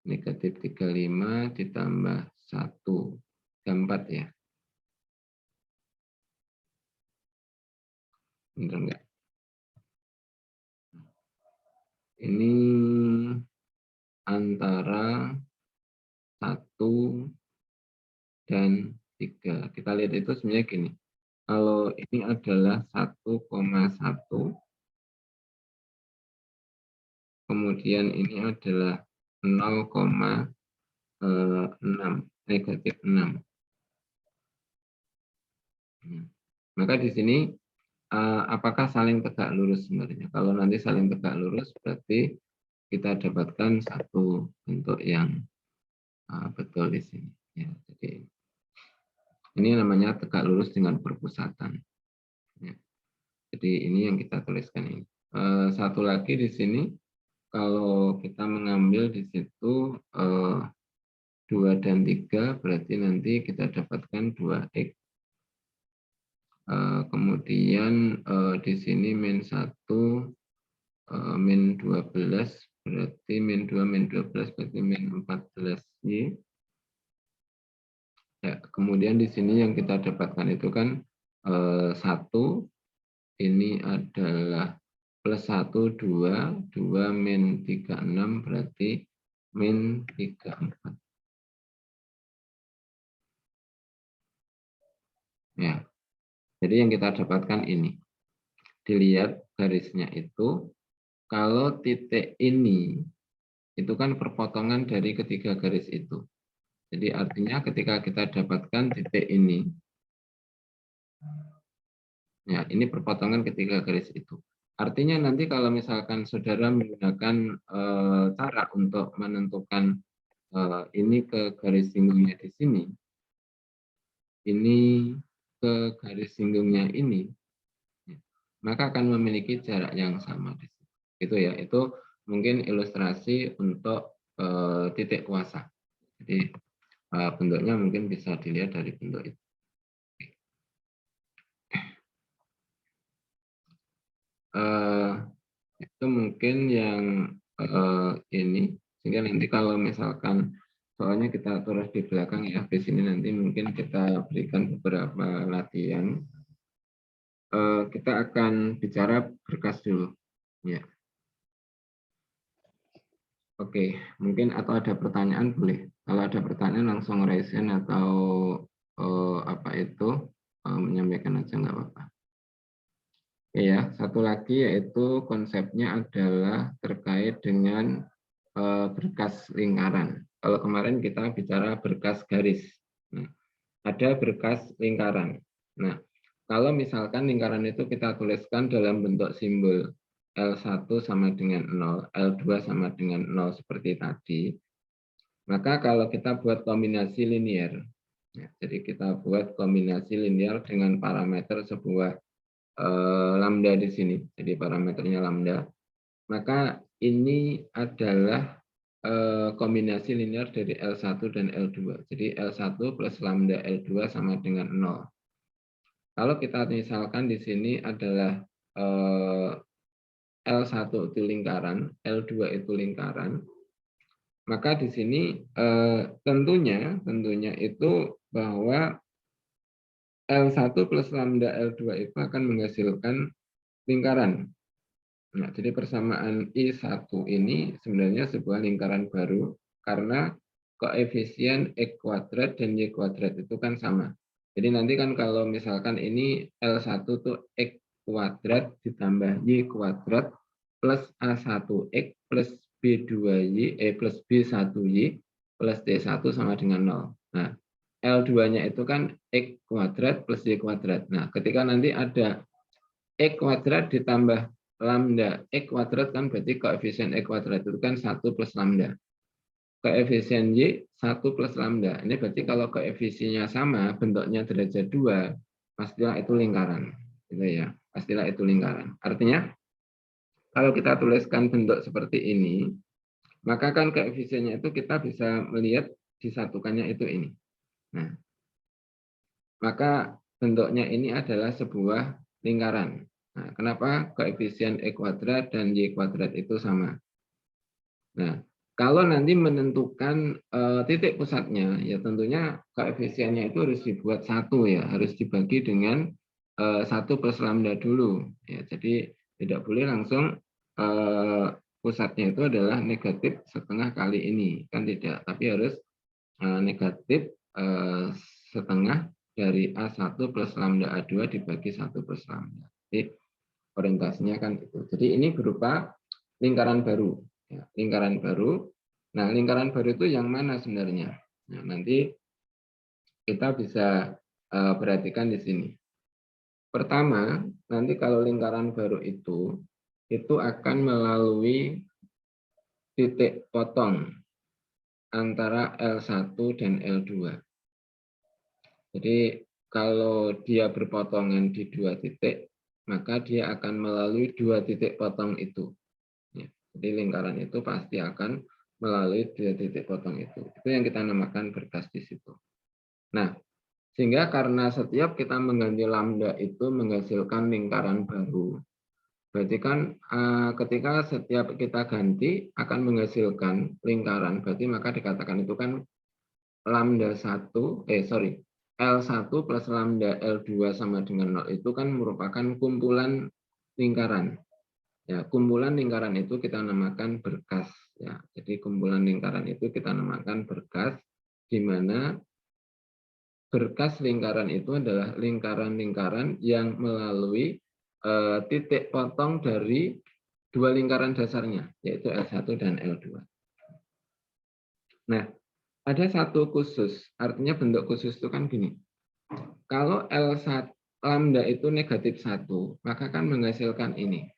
A: Negatif 35 ditambah 1. 4 ya. Benar enggak? Ini antara 1 dan 3. Kita lihat itu sebenarnya gini. Kalau ini adalah 1,1, kemudian ini adalah 0,6, negatif 6. Maka di sini apakah saling tegak lurus sebenarnya? Kalau nanti saling tegak lurus berarti kita dapatkan satu bentuk yang betul di sini. Ya, jadi ini namanya tegak lurus dengan perpusatan. Ya. Jadi ini yang kita tuliskan ini. Satu lagi di sini, kalau kita mengambil di situ 2 dan 3, berarti nanti kita dapatkan 2X. Kemudian di sini min 1, min 12, berarti min 2, min 12, berarti min 14Y. Ya, kemudian di sini yang kita dapatkan itu kan 1, ini adalah plus 1, 2, 2 min 36 berarti min 34. Ya, jadi yang kita dapatkan ini. Dilihat garisnya itu, kalau titik ini, itu kan perpotongan dari ketiga garis itu. Jadi artinya ketika kita dapatkan titik ini, ya ini perpotongan ketiga garis itu. Artinya nanti kalau misalkan saudara menggunakan cara untuk menentukan ini ke garis singgungnya di sini, ini ke garis singgungnya ini, maka akan memiliki jarak yang sama di situ. Itu ya, itu mungkin ilustrasi untuk titik kuasa. Jadi bentuknya mungkin bisa dilihat dari bentuk itu. Itu mungkin yang ini, sehingga nanti kalau misalkan soalnya kita tulis di belakang ya, di sini nanti mungkin kita berikan beberapa latihan. Kita akan bicara berkas dulu. Ya. Oke, mungkin atau ada pertanyaan boleh. Kalau ada pertanyaan langsung raise hand atau apa itu menyampaikan aja nggak apa-apa. Oke ya, satu lagi yaitu konsepnya adalah terkait dengan berkas lingkaran. Kalau kemarin kita bicara berkas garis. Nah, ada berkas lingkaran. Nah, kalau misalkan lingkaran itu kita tuliskan dalam bentuk simbol L1 sama dengan 0, L2 sama dengan 0 seperti tadi, maka kalau kita buat kombinasi linear, ya, jadi kita buat kombinasi linear dengan parameter sebuah lambda di sini, jadi parameternya lambda, maka ini adalah kombinasi linear dari L1 dan L2. Jadi L1 plus lambda L2 sama dengan 0. Kalau kita misalkan di sini adalah L1 itu lingkaran, L2 itu lingkaran, maka di sini tentunya itu bahwa L1 plus lambda L2 itu akan menghasilkan lingkaran. Nah, jadi persamaan I1 ini sebenarnya sebuah lingkaran baru karena koefisien X kuadrat dan Y kuadrat itu kan sama. Jadi nanti kan kalau misalkan ini L1 tuh X kuadrat ditambah Y kuadrat plus A1X plus B2Y plus B1Y plus D1 sama dengan 0. Nah, L2-nya itu kan X kuadrat plus Y kuadrat. Nah, ketika nanti ada X kuadrat ditambah lambda X kuadrat kan berarti koefisien X kuadrat itu kan 1 plus lambda. Koefisien Y 1 plus lambda. Ini berarti kalau koefisiennya sama, bentuknya derajat 2, pastilah itu lingkaran. Gitu ya. Pastilah itu lingkaran. Artinya, kalau kita tuliskan bentuk seperti ini, maka kan koefisiennya itu kita bisa melihat disatukannya itu ini. Nah, maka bentuknya ini adalah sebuah lingkaran. Nah, kenapa koefisien X kuadrat dan Y kuadrat itu sama? Nah, kalau nanti menentukan titik pusatnya, ya tentunya koefisiennya itu harus dibuat satu ya, harus dibagi dengan 1 plus lambda dulu. Ya, jadi tidak boleh langsung pusatnya itu adalah negatif setengah kali ini, kan tidak. Tapi harus negatif setengah dari A1 plus lambda A2 dibagi 1 plus lambda. Jadi orientasinya kan itu. Jadi ini berupa lingkaran baru. Ya, lingkaran baru. Nah, lingkaran baru itu yang mana sebenarnya? Nah, nanti kita bisa perhatikan di sini. Pertama, nanti kalau lingkaran baru itu akan melalui titik potong antara L1 dan L2. Jadi kalau dia berpotongan di dua titik, maka dia akan melalui dua titik potong itu. Jadi lingkaran itu pasti akan melalui dua titik potong itu. Itu yang kita namakan berkas di situ. Nah, sehingga karena setiap kita mengganti lambda itu menghasilkan lingkaran baru. Berarti kan ketika setiap kita ganti akan menghasilkan lingkaran, berarti maka dikatakan itu kan lambda 1, L1 plus lambda L2 sama dengan 0 itu kan merupakan kumpulan lingkaran. Ya, kumpulan lingkaran itu kita namakan berkas. Ya, jadi kumpulan lingkaran itu kita namakan berkas, di mana berkas lingkaran itu adalah lingkaran-lingkaran yang melalui titik potong dari dua lingkaran dasarnya, yaitu L1 dan L2. Nah, ada satu khusus, artinya bentuk khusus itu kan gini. Kalau L1 lambda itu negatif 1, maka kan menghasilkan ini.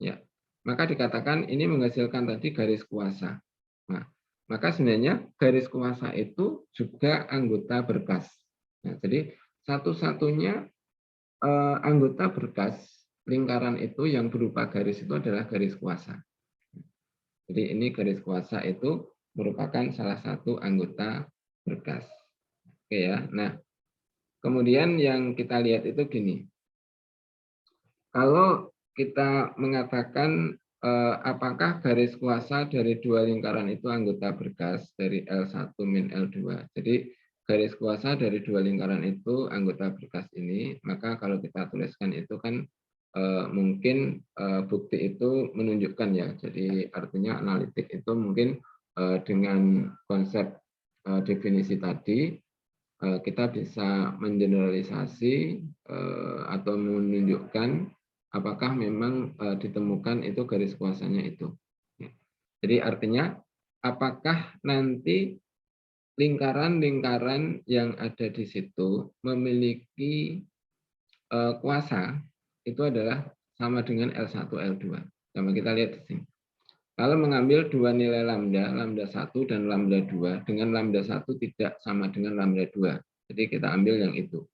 A: Ya, maka dikatakan ini menghasilkan tadi garis kuasa. Nah, maka sebenarnya garis kuasa itu juga anggota berkas. Nah, jadi satu-satunya anggota berkas lingkaran itu yang berupa garis itu adalah garis kuasa. Jadi ini garis kuasa itu merupakan salah satu anggota berkas. Oke ya. Nah, kemudian yang kita lihat itu gini. Kalau kita mengatakan apakah garis kuasa dari dua lingkaran itu anggota berkas dari L1 min L2. Jadi garis kuasa dari dua lingkaran itu anggota berkas ini, maka kalau kita tuliskan itu kan mungkin bukti itu menunjukkan ya. Jadi artinya analitik itu mungkin dengan konsep definisi tadi kita bisa mengeneralisasi atau menunjukkan apakah memang ditemukan itu garis kuasanya itu. Jadi artinya apakah nanti lingkaran-lingkaran yang ada di situ memiliki kuasa itu adalah sama dengan L1, L2. Sama kita lihat di sini. Kalau mengambil dua nilai lambda, lambda 1 dan lambda 2, dengan lambda 1 tidak sama dengan lambda 2. Jadi kita ambil yang itu.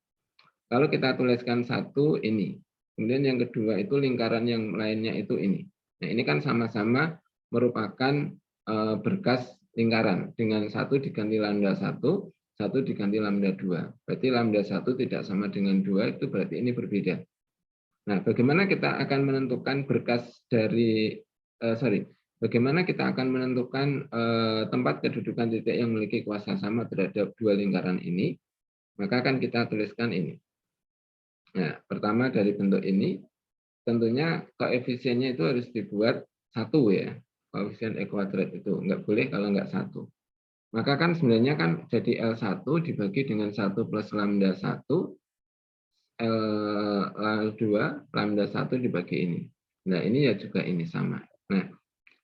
A: Kalau kita tuliskan 1 ini, kemudian yang kedua itu lingkaran yang lainnya itu ini. Nah, ini kan sama-sama merupakan berkas lingkaran. Dengan 1 diganti lambda 1, 1 diganti lambda 2. Berarti lambda 1 tidak sama dengan 2, itu berarti ini berbeda. Nah, bagaimana kita akan menentukan berkas dari, bagaimana kita akan menentukan tempat kedudukan titik yang memiliki kuasa sama terhadap dua lingkaran ini? Maka akan kita tuliskan ini. Nah, pertama dari bentuk ini, tentunya koefisiennya itu harus dibuat 1 ya. Koefisien E kuadrat itu nggak boleh kalau nggak 1. Maka kan sebenarnya kan jadi L1 dibagi dengan 1 plus lambda 1, L2, lambda 1 dibagi ini. Nah, ini ya juga ini sama. Nah,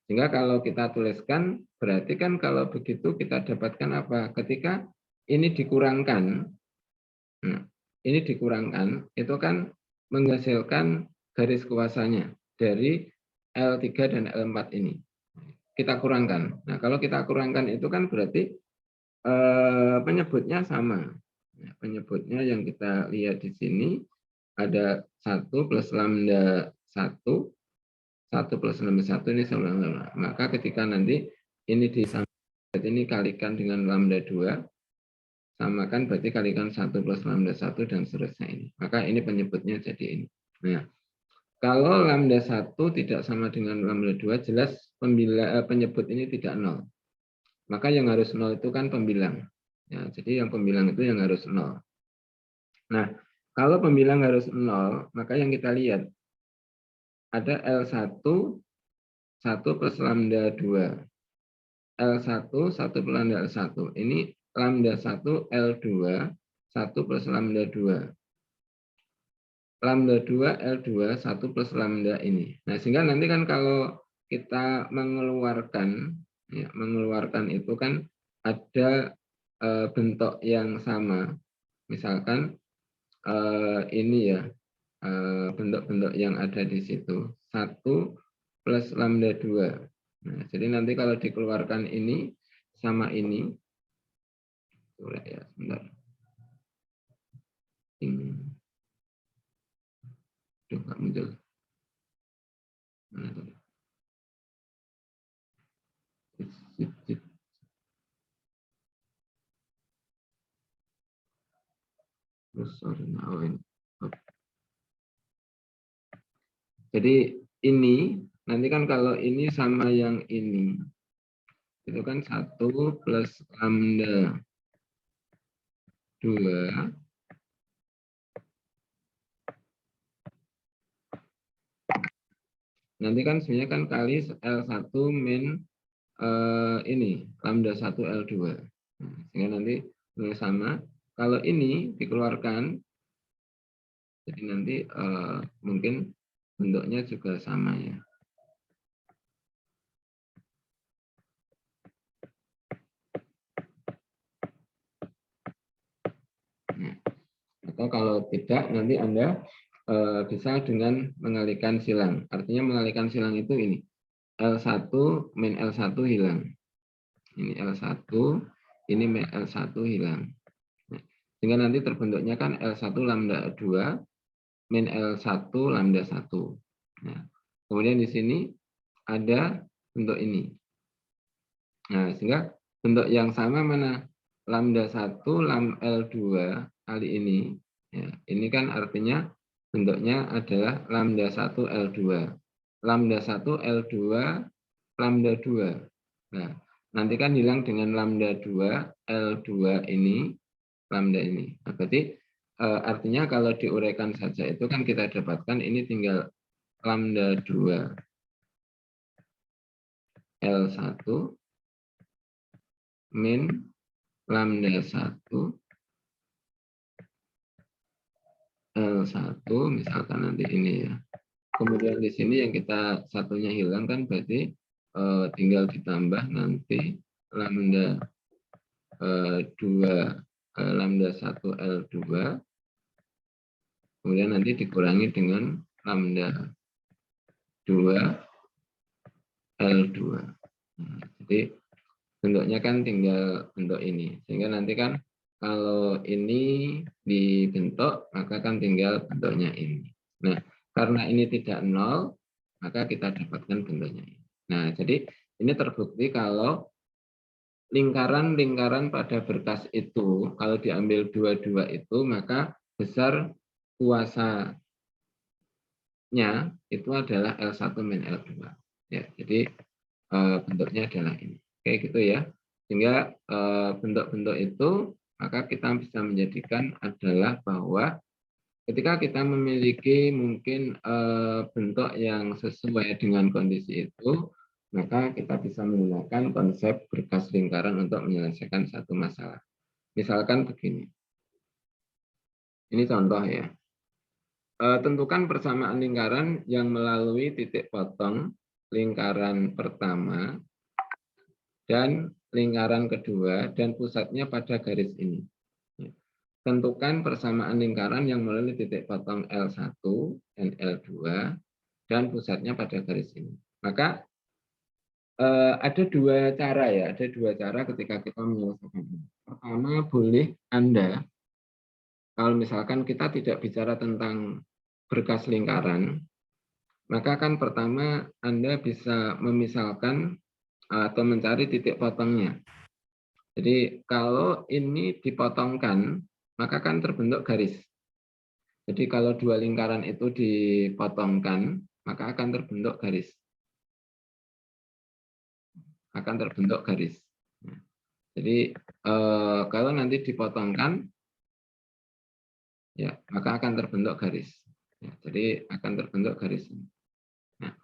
A: sehingga kalau kita tuliskan, berarti kan kalau begitu kita dapatkan apa? Ketika ini dikurangkan, nah, ini dikurangkan, itu kan menghasilkan garis kuasanya dari L3 dan L4 ini. Kita kurangkan. Nah, kalau kita kurangkan itu kan berarti penyebutnya sama. Nah, penyebutnya yang kita lihat di sini ada 1 plus lambda 1, 1 plus lambda 1 ini sama. Maka ketika nanti ini disamakan, ini kalikan dengan lambda 2, samakan berarti kalikan 1 plus lambda 1 dan seterusnya ini. Maka ini penyebutnya jadi ini. Nah, kalau lambda 1 tidak sama dengan lambda 2, jelas penyebut ini tidak 0. Maka yang harus 0 itu kan pembilang. Ya, jadi yang pembilang itu yang harus 0. Nah, kalau pembilang harus 0, maka yang kita lihat ada L1, 1 plus lambda 2. L1, 1 plus lambda L1. Ini lambda 1, L2, 1 plus lambda 2. Lambda 2, L2, 1 plus lambda ini. Nah, sehingga nanti kan kalau kita mengeluarkan, ya, mengeluarkan itu kan ada bentuk yang sama. Misalkan ini ya, bentuk-bentuk yang ada di situ. 1 plus lambda 2. Nah, jadi nanti kalau dikeluarkan ini sama ini, ya, sebentar. Nggak muncul. Jadi ini, nanti kan kalau ini sama yang ini, itu kan 1 plus lambda 2 nanti kan sebenarnya kan kali L1 min ini lambda 1 L2. Nah, sehingga nanti sama. Kalau ini dikeluarkan, jadi nanti mungkin bentuknya juga sama ya. Nah, atau kalau tidak nanti Anda bisa dengan mengalihkan silang. Artinya mengalihkan silang itu ini. L1 min L1 hilang. Ini L1, ini min L1 hilang. Nah, sehingga nanti terbentuknya kan L1 lambda 2 min L1 lambda 1. Nah, kemudian di sini ada bentuk ini. Nah, sehingga bentuk yang sama mana? Lambda 1 L2 kali ini. Ya, ini kan artinya bentuknya adalah lambda 1 L2. Lambda 1 L2 lambda 2. Nah, nanti kan hilang dengan lambda 2 L2 ini lambda ini. Nah, berarti artinya kalau diuraikan saja itu kan kita dapatkan ini tinggal lambda 2 L1 min lambda 1 L1 misalkan nanti ini ya. Kemudian di sini yang kita satunya hilang kan berarti tinggal ditambah nanti lambda 2 lambda 1 L2 kemudian nanti dikurangi dengan lambda 2 L2. Nah, jadi bentuknya kan tinggal bentuk ini. Sehingga nanti kan kalau ini dibentuk, maka kan tinggal bentuknya ini. Nah, karena ini tidak nol, maka kita dapatkan bentuknya ini. Nah, jadi ini terbukti kalau lingkaran-lingkaran pada berkas itu, kalau diambil dua-dua itu, maka besar kuasanya itu adalah L1 min L2. Ya, jadi bentuknya adalah ini. Kayak gitu ya. Sehingga bentuk-bentuk itu maka kita bisa menjadikan adalah bahwa ketika kita memiliki mungkin bentuk yang sesuai dengan kondisi itu, maka kita bisa menggunakan konsep berkas lingkaran untuk menyelesaikan satu masalah. Misalkan begini. Ini contoh ya. Tentukan persamaan lingkaran yang melalui titik potong lingkaran pertama dan lingkaran kedua dan pusatnya pada garis ini. Tentukan persamaan lingkaran yang melalui titik potong L1 dan L2 dan pusatnya pada garis ini. Maka ada dua cara ya, ada dua cara ketika kita menyelesaikan ini. Pertama, boleh Anda, kalau misalkan kita tidak bicara tentang berkas lingkaran, maka kan pertama Anda bisa memisalkan atau mencari titik potongnya. Jadi kalau ini dipotongkan, maka kan terbentuk garis. Jadi kalau dua lingkaran itu dipotongkan, maka akan terbentuk garis. Akan terbentuk garis. Jadi kalau nanti dipotongkan, ya maka akan terbentuk garis. Ya, jadi akan terbentuk garis. Nah,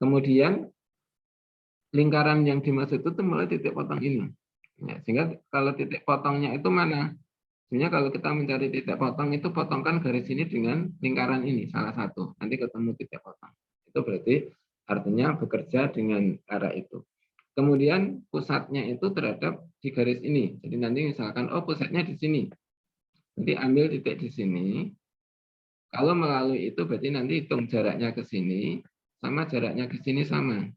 A: kemudian lingkaran yang dimaksud itu mulai titik potong ini. Ya, sehingga kalau titik potongnya itu mana? Sebenarnya kalau kita mencari titik potong itu potongkan garis ini dengan lingkaran ini salah satu. Nanti ketemu titik potong. Itu berarti artinya bekerja dengan arah itu. Kemudian pusatnya itu terhadap di garis ini. Jadi nanti misalkan oh pusatnya di sini. Nanti ambil titik di sini. Kalau melalui itu berarti nanti hitung jaraknya ke sini sama jaraknya ke sini sama.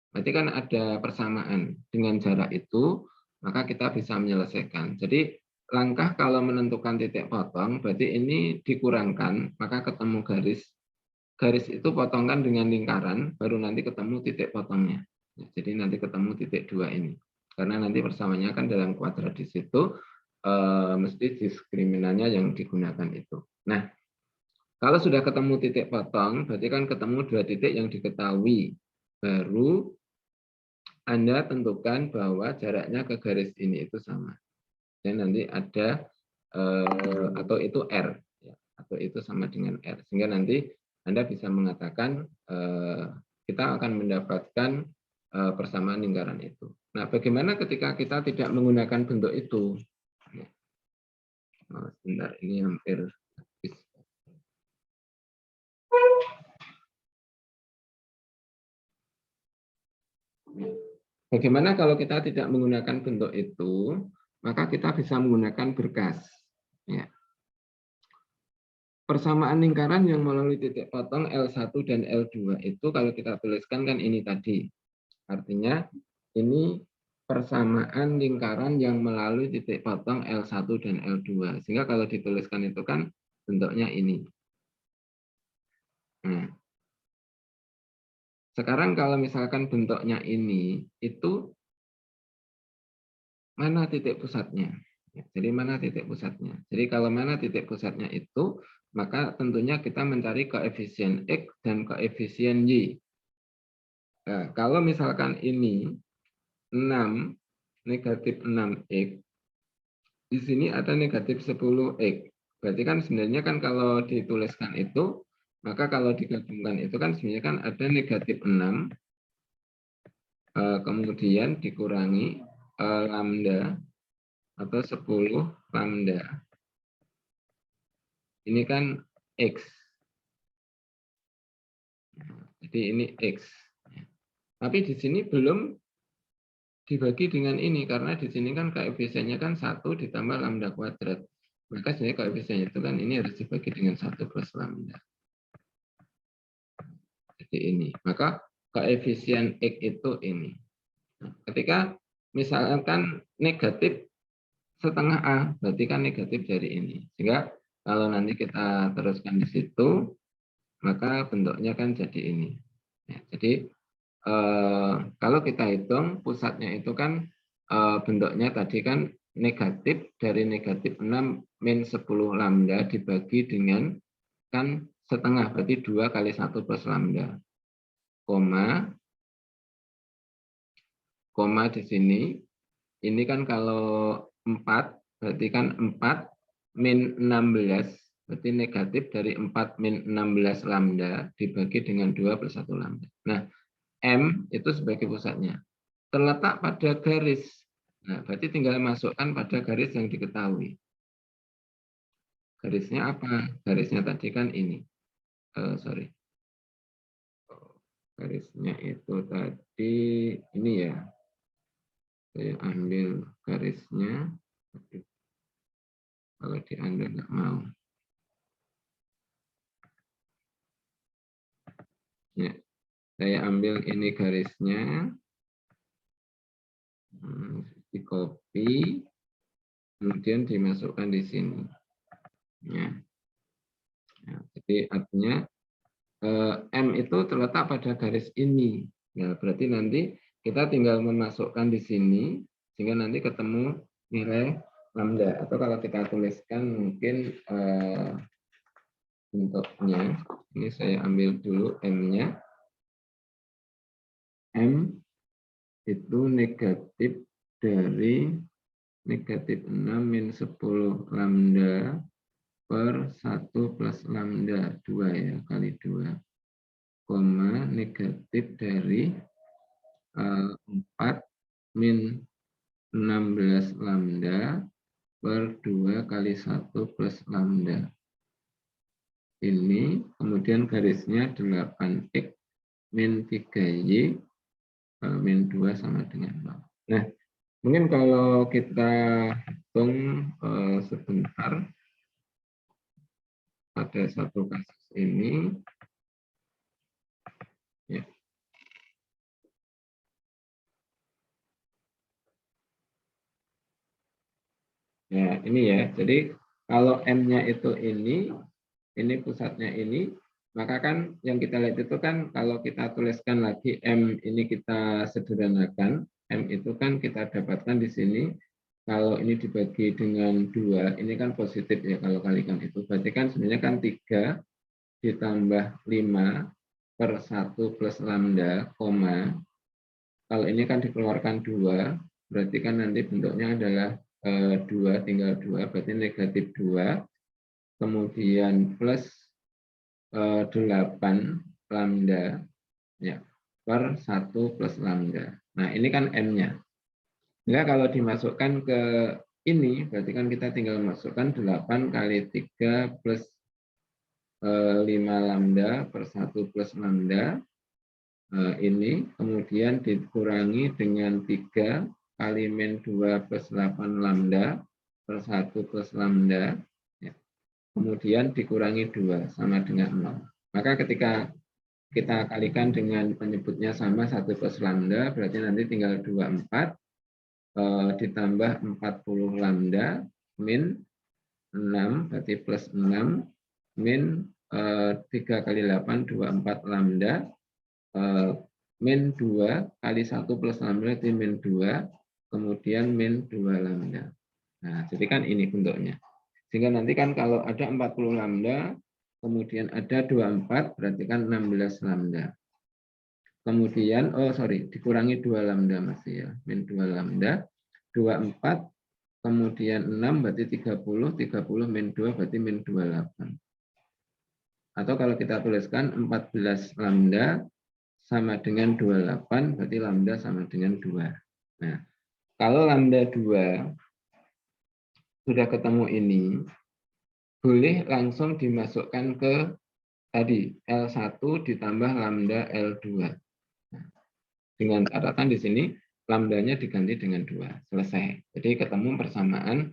A: Berarti kan ada persamaan dengan jarak itu, maka kita bisa menyelesaikan. Jadi langkah kalau menentukan titik potong, berarti ini dikurangkan, maka ketemu garis. Garis itu potongkan dengan lingkaran, baru nanti ketemu titik potongnya. Jadi nanti ketemu titik dua ini. Karena nanti persamaannya kan dalam kuadrat di situ, mesti diskriminannya yang digunakan itu. Nah, kalau sudah ketemu titik potong, berarti kan ketemu dua titik yang diketahui. Baru Anda tentukan bahwa jaraknya ke garis ini itu sama. dan nanti ada atau itu R, ya, atau itu sama dengan R, sehingga nanti Anda bisa mengatakan kita akan mendapatkan persamaan lingkaran itu. Nah, bagaimana ketika kita tidak menggunakan bentuk itu? Oh, sebentar, ini hampir habis. Bagaimana kalau kita tidak menggunakan bentuk itu, maka kita bisa menggunakan berkas. Ya. Persamaan lingkaran yang melalui titik potong L1 dan L2 itu kalau kita tuliskan kan ini tadi. Artinya ini persamaan lingkaran yang melalui titik potong L1 dan L2. Sehingga kalau dituliskan itu kan bentuknya ini. Nah, sekarang kalau misalkan bentuknya ini, itu mana titik pusatnya? Jadi mana titik pusatnya? Jadi kalau mana titik pusatnya itu, maka tentunya kita mencari koefisien X dan koefisien Y. Nah, kalau misalkan ini 6, negatif 6X, di sini ada negatif 10X. Berarti kan sebenarnya kan kalau dituliskan itu, maka kalau digabungkan itu kan sebenarnya kan ada negatif 6, kemudian dikurangi lambda atau 10 lambda. Ini kan X. Jadi ini X. Tapi di sini belum dibagi dengan ini, karena di sini kan koefisiennya kan 1 ditambah lambda kuadrat. Maka sebenarnya koefisiennya itu kan ini harus dibagi dengan 1 plus lambda. Jadi ini. Maka koefisien X itu ini. Nah, ketika misalkan negatif setengah A, berarti kan negatif dari ini. Sehingga kalau nanti kita teruskan di situ, maka bentuknya kan jadi ini. Ya, jadi kalau kita hitung pusatnya itu kan bentuknya tadi kan negatif dari negatif 6 min 10 lambda dibagi dengan kan setengah, berarti 2 kali 1 plus lambda. Koma di sini, ini kan kalau 4, berarti kan 4 min 16, berarti negatif dari 4 min 16 lambda dibagi dengan 2 plus 1 lambda. Nah, M itu sebagai pusatnya. Terletak pada garis. Nah, berarti tinggal masukkan pada garis yang diketahui. Garisnya apa? Garisnya tadi kan ini. Garisnya itu tadi ini ya. Saya ambil garisnya. Kalau diambil nggak mau. Ya, saya ambil ini garisnya. Di copy, kemudian dimasukkan di sini. Ya. Ya, jadi artinya M itu terletak pada garis ini. Ya, berarti nanti kita tinggal memasukkan di sini sehingga nanti ketemu nilai lambda. Atau kalau kita tuliskan mungkin bentuknya, ini saya ambil dulu M-nya. M itu negatif dari negatif 6 min 10 lambda per 1 plus lambda 2 ya, kali 2. Koma negatif dari 4 min 16 lambda per 2 kali 1 plus lambda. Ini kemudian garisnya 8x min 3y min 2 sama dengan 0. Nah, mungkin kalau kita hitung sebentar pada satu kasus ini, ya. Ya, ini ya. Jadi kalau M-nya itu ini pusatnya ini, maka kan yang kita lihat itu kan kalau kita tuliskan lagi M ini kita sederhanakan, M itu kan kita dapatkan di sini, kalau ini dibagi dengan 2, ini kan positif ya kalau kalikan itu. Berarti kan sebenarnya kan 3 ditambah 5 per 1 plus lambda, koma. Kalau ini kan dikeluarkan 2, berarti kan nanti bentuknya adalah 2, tinggal 2, berarti negatif 2, kemudian plus 8 lambda ya, per 1 plus lambda. Nah, ini kan M-nya. Nah, kalau dimasukkan ke ini, berarti kan kita tinggal masukkan 8 kali 3 plus 5 lambda per 1 plus lambda. Ini kemudian dikurangi dengan 3 kali min 2 plus 8 lambda per 1 plus lambda. Ya. Kemudian dikurangi 2 sama dengan 0. Maka ketika kita kalikan dengan penyebutnya sama 1 plus lambda, berarti nanti tinggal 24 ditambah 40 lambda min 6, berarti plus 6 min 3 kali 8, 24 lambda min 2 kali 1 plus lambda itu min 2, kemudian min 2 lambda. Nah, jadi kan ini bentuknya. Sehingga nanti kan kalau ada 40 lambda, kemudian ada 24, berarti kan 16 lambda. Kemudian, dikurangi 2 lambda masih ya, min 2 lambda, 24, kemudian 6 berarti 30, 30 min 2 berarti min 28. Atau kalau kita tuliskan 14 lambda sama dengan 28, berarti lambda sama dengan 2. Nah, kalau lambda 2 sudah ketemu ini, boleh langsung dimasukkan ke tadi L1 ditambah lambda L2. Nah, dengan catatan di sini lambdanya diganti dengan 2. Selesai. Jadi ketemu persamaan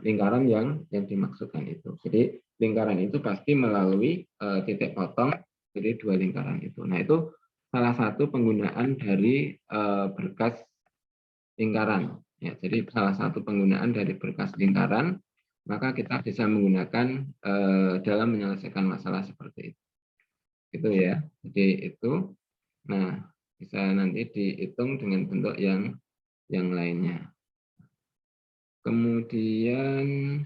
A: lingkaran yang dimaksudkan itu. Jadi lingkaran itu pasti melalui titik potong jadi 2 lingkaran itu. Nah, itu salah satu penggunaan dari berkas lingkaran. Ya, jadi salah satu penggunaan dari berkas lingkaran, maka kita bisa menggunakan dalam menyelesaikan masalah seperti itu. Itu ya. Jadi itu. Nah, bisa nanti dihitung dengan bentuk yang lainnya. Kemudian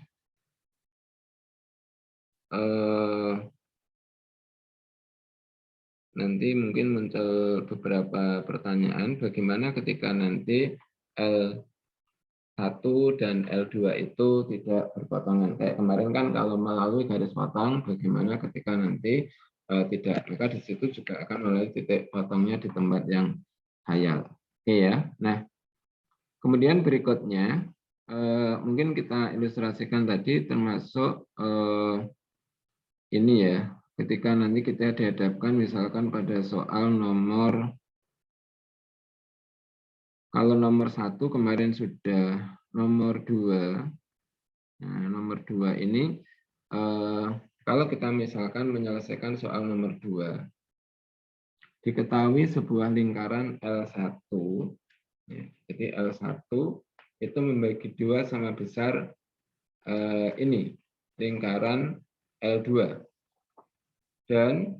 A: nanti mungkin muncul beberapa pertanyaan bagaimana ketika nanti L1 dan L2 itu tidak berpotongan. Kayak kemarin kan kalau melalui garis potong, bagaimana ketika nanti tidak, maka di situ juga akan melalui titik potongnya di tempat yang hayal. Oke ya. Nah, kemudian berikutnya mungkin kita ilustrasikan tadi termasuk ini ya, ketika nanti kita dihadapkan misalkan pada soal nomor, kalau nomor 1 kemarin sudah, nomor 2, nah nomor 2 ini kalau kita misalkan menyelesaikan soal nomor 2, diketahui sebuah lingkaran L1, ya, jadi L1 itu membagi 2 sama besar ini, lingkaran L2. Dan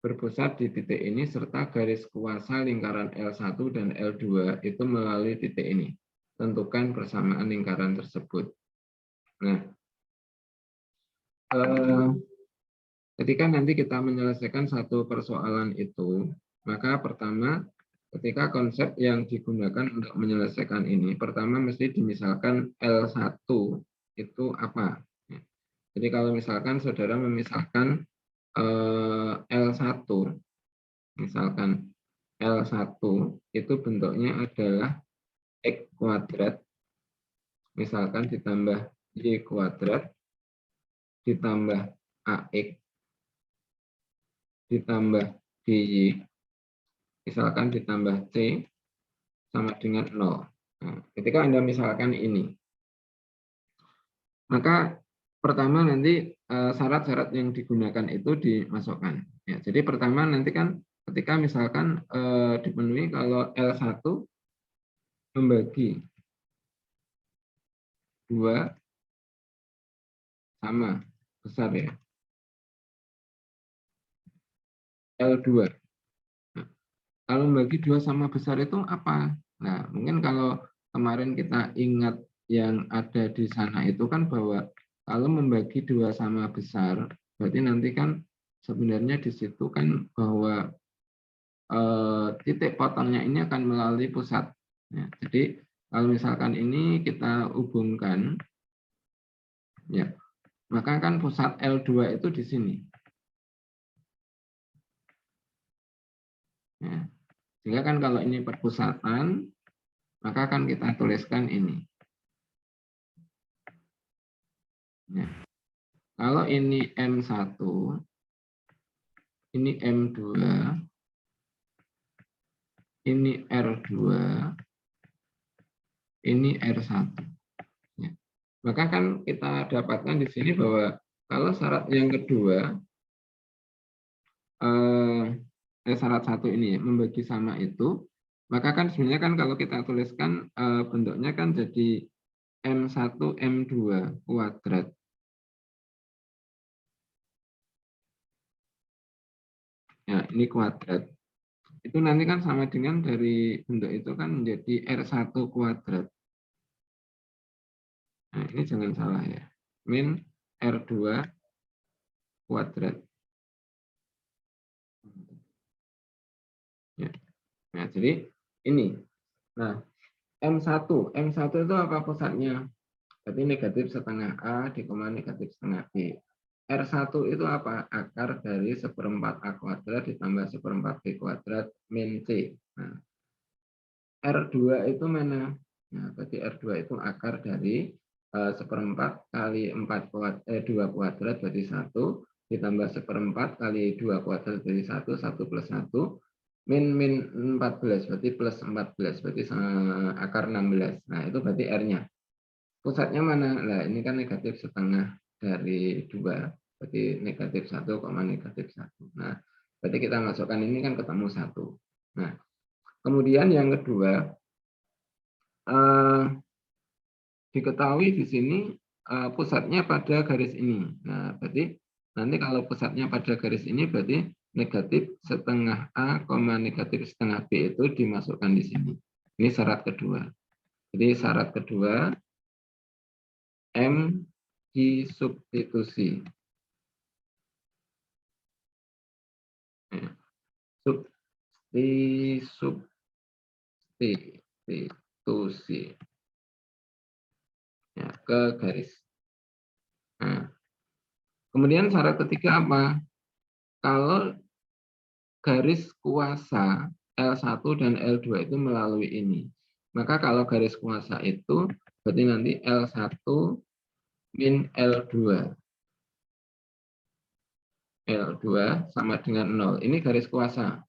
A: berpusat di titik ini serta garis kuasa lingkaran L1 dan L2 itu melalui titik ini. Tentukan persamaan lingkaran tersebut. Nah, ketika nanti kita menyelesaikan satu persoalan itu, maka pertama ketika konsep yang digunakan untuk menyelesaikan ini, pertama mesti dimisalkan L1 itu apa. Jadi kalau misalkan saudara memisahkan L1, misalkan L1 itu bentuknya adalah X kuadrat, misalkan ditambah Y kuadrat, ditambah AX, ditambah DY, misalkan ditambah C sama dengan 0. Nah, ketika Anda misalkan ini, maka pertama nanti syarat-syarat yang digunakan itu dimasukkan. Ya, jadi pertama nanti kan ketika misalkan dipenuhi kalau L1 membagi 2 sama besar ya. L2. Nah, kalau membagi 2 sama besar itu apa? Nah, mungkin kalau kemarin kita ingat yang ada di sana itu kan bahwa kalau membagi 2 sama besar, berarti nanti kan sebenarnya di situ kan bahwa titik potongnya ini akan melalui pusat. Ya, jadi Kalau misalkan ini kita hubungkan, ya, maka kan pusat L2 itu di sini. Ya. Sehingga kan kalau ini perpusatan, maka kan kita tuliskan ini. Ya. Kalau ini M1, ini M2, ini R2, ini R1. Ya. Maka kan kita dapatkan di sini bahwa kalau syarat yang kedua, syarat satu ini ya, membagi sama itu, maka kan sebenarnya kan kalau kita tuliskan bentuknya kan jadi M1 M2 kuadrat. Ya, ini kuadrat. Itu nanti kan sama dengan dari bentuk itu kan menjadi R1 kuadrat. Nah, ini jangan salah ya. Min R2 kuadrat. Ya. Nah, jadi ini. Nah, M1 itu apa pusatnya? Berarti negatif setengah A dikoma negatif setengah B. R1 itu apa? Akar dari 1/4 A kuadrat ditambah 1/4 B kuadrat min C. Nah, R2 itu mana? Nah, berarti R2 itu akar dari 1/4 kali 2 kuadrat berarti 1, ditambah 1/4 kali 2 kuadrat berarti 1, 1 plus 1, min 14, berarti plus 14, berarti akar 16. Nah, itu berarti R-nya. Pusatnya mana? Nah, ini kan negatif setengah dari 2, berarti negatif 1, negatif 1. Nah, berarti kita masukkan ini kan ketemu 1. Nah, kemudian yang kedua, diketahui di sini pusatnya pada garis ini. Nah, berarti nanti kalau pusatnya pada garis ini berarti negatif setengah A, negatif setengah B itu dimasukkan di sini. Ini syarat kedua. Jadi syarat kedua, M disubstitusi. Substitusi ya, ke garis. Nah, kemudian syarat ketiga apa? Kalau garis kuasa L1 dan L2 itu melalui ini. Maka kalau garis kuasa itu berarti nanti L1 min L2. L2 sama dengan 0. Ini garis kuasa.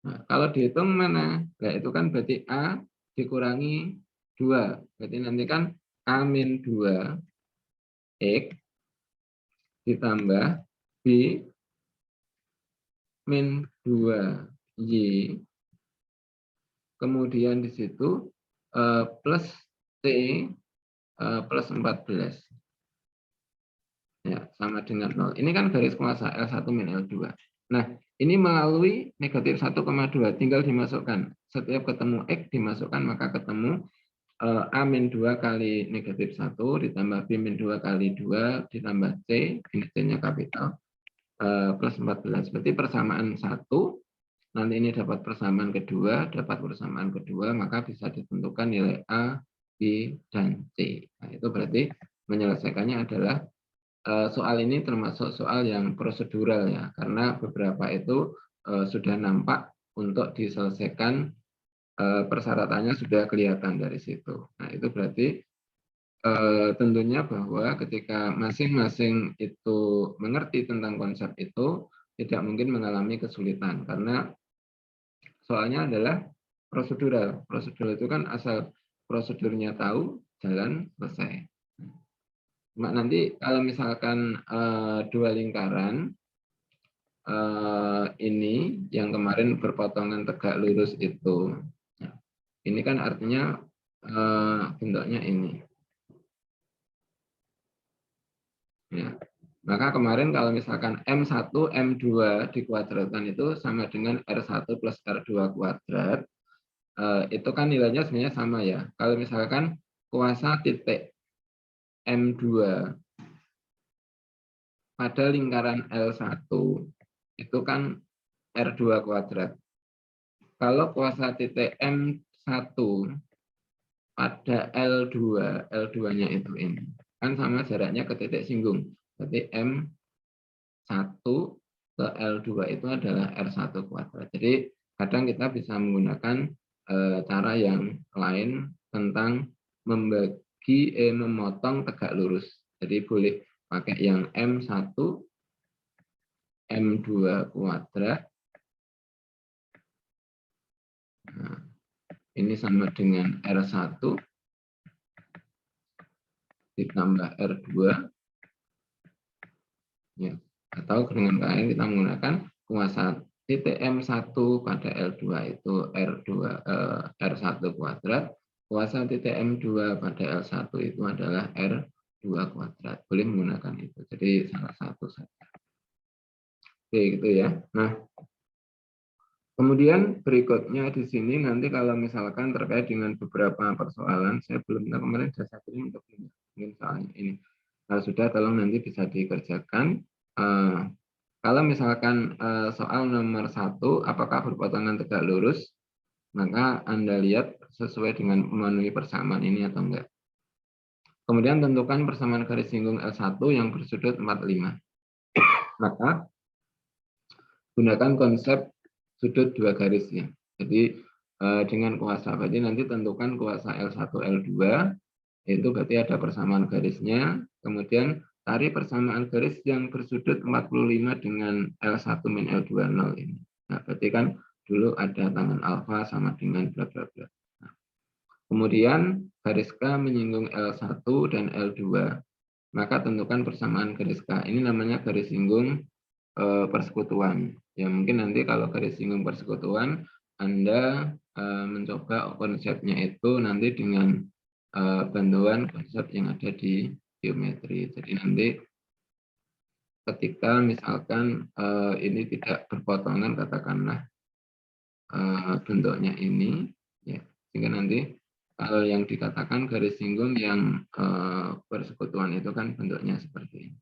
A: Nah, kalau dihitung mana? Nah, itu kan berarti A dikurangi 2. Berarti nanti kan A min 2 X ditambah B min 2Y, kemudian di situ plus C plus 14. Ya, sama dengan 0. Ini kan garis kuasa L1 min L2. Nah, ini melalui negatif 1,2, tinggal dimasukkan. Setiap ketemu X dimasukkan, maka ketemu A min 2 kali negatif 1, ditambah B min 2 kali 2, ditambah C, ini C-nya kapital, plus 14. Berarti persamaan 1, nanti ini dapat persamaan kedua, maka bisa ditentukan nilai A, B, dan C. Nah, itu berarti menyelesaikannya adalah soal ini termasuk soal yang prosedural ya, karena beberapa itu sudah nampak untuk diselesaikan, persyaratannya sudah kelihatan dari situ. Nah, itu berarti tentunya bahwa ketika masing-masing itu mengerti tentang konsep itu, tidak mungkin mengalami kesulitan, karena soalnya adalah prosedural. Prosedural itu kan asal prosedurnya tahu, jalan selesai. Nanti kalau misalkan dua lingkaran ini yang kemarin berpotongan tegak lurus itu, ini kan artinya bentuknya ini. Ya. Maka kemarin kalau misalkan M1, M2 dikuadratkan itu sama dengan R1 plus R2 kuadrat, itu kan nilainya sebenarnya sama ya. Kalau misalkan kuasa titik M2 pada lingkaran L1 itu kan R2 kuadrat. Kalau kuasa titik M1 pada L2, L2-nya itu ini. Kan sama jaraknya ke titik singgung. Berarti M1 ke L2 itu adalah R1 kuadrat. Jadi kadang kita bisa menggunakan cara yang lain tentang memotong tegak lurus. Jadi boleh pakai yang M1, M2 kuadrat. Nah, ini sama dengan R1 ditambah R2. Ya. Atau dengan lain kita menggunakan kuasa titik M1 pada L2 itu R1 kuadrat. Kuasa titik M2 pada L1 itu adalah R2 kuadrat. Boleh menggunakan itu. Jadi salah satu saja. Oke, gitu ya. Nah, kemudian berikutnya di sini nanti kalau misalkan terkait dengan beberapa persoalan, saya belum tahu kemarin saya kirim untuk mungkin soalnya ini. Kalau sudah, tolong nanti bisa dikerjakan. Kalau misalkan soal nomor 1, apakah berpotongan tegak lurus, maka Anda lihat sesuai dengan memenuhi persamaan ini atau enggak. Kemudian tentukan persamaan garis singgung L1 yang bersudut 45. Maka gunakan konsep sudut dua garisnya. Jadi dengan kuasa, berarti nanti tentukan kuasa L1, L2, itu berarti ada persamaan garisnya, kemudian cari persamaan garis yang bersudut 45 dengan L1 min L2 0 ini. Nah, berarti kan dulu ada tangan alfa sama dengan bla bla bla. Nah, kemudian garis K menyinggung L1 dan L2. Maka tentukan persamaan garis K. Ini namanya garis singgung persekutuan. Ya mungkin nanti kalau garis singgung persekutuan Anda mencoba konsepnya itu nanti dengan bantuan konsep yang ada di geometri. Jadi nanti ketika misalkan ini tidak berpotongan, katakanlah bentuknya ini, ya, sehingga nanti kalau yang dikatakan garis singgung yang persekutuan itu kan bentuknya seperti ini.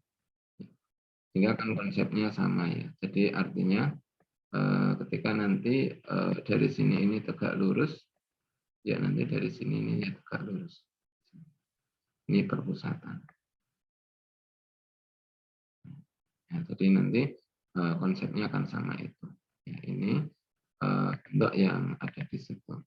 A: Sehingga kan konsepnya sama ya. Jadi artinya ketika nanti dari sini ini tegak lurus, ya nanti dari sini ini tegak lurus. Ini perpusatan. Ya, jadi nanti konsepnya akan sama itu. Ya, ini bentuk yang ada di situ.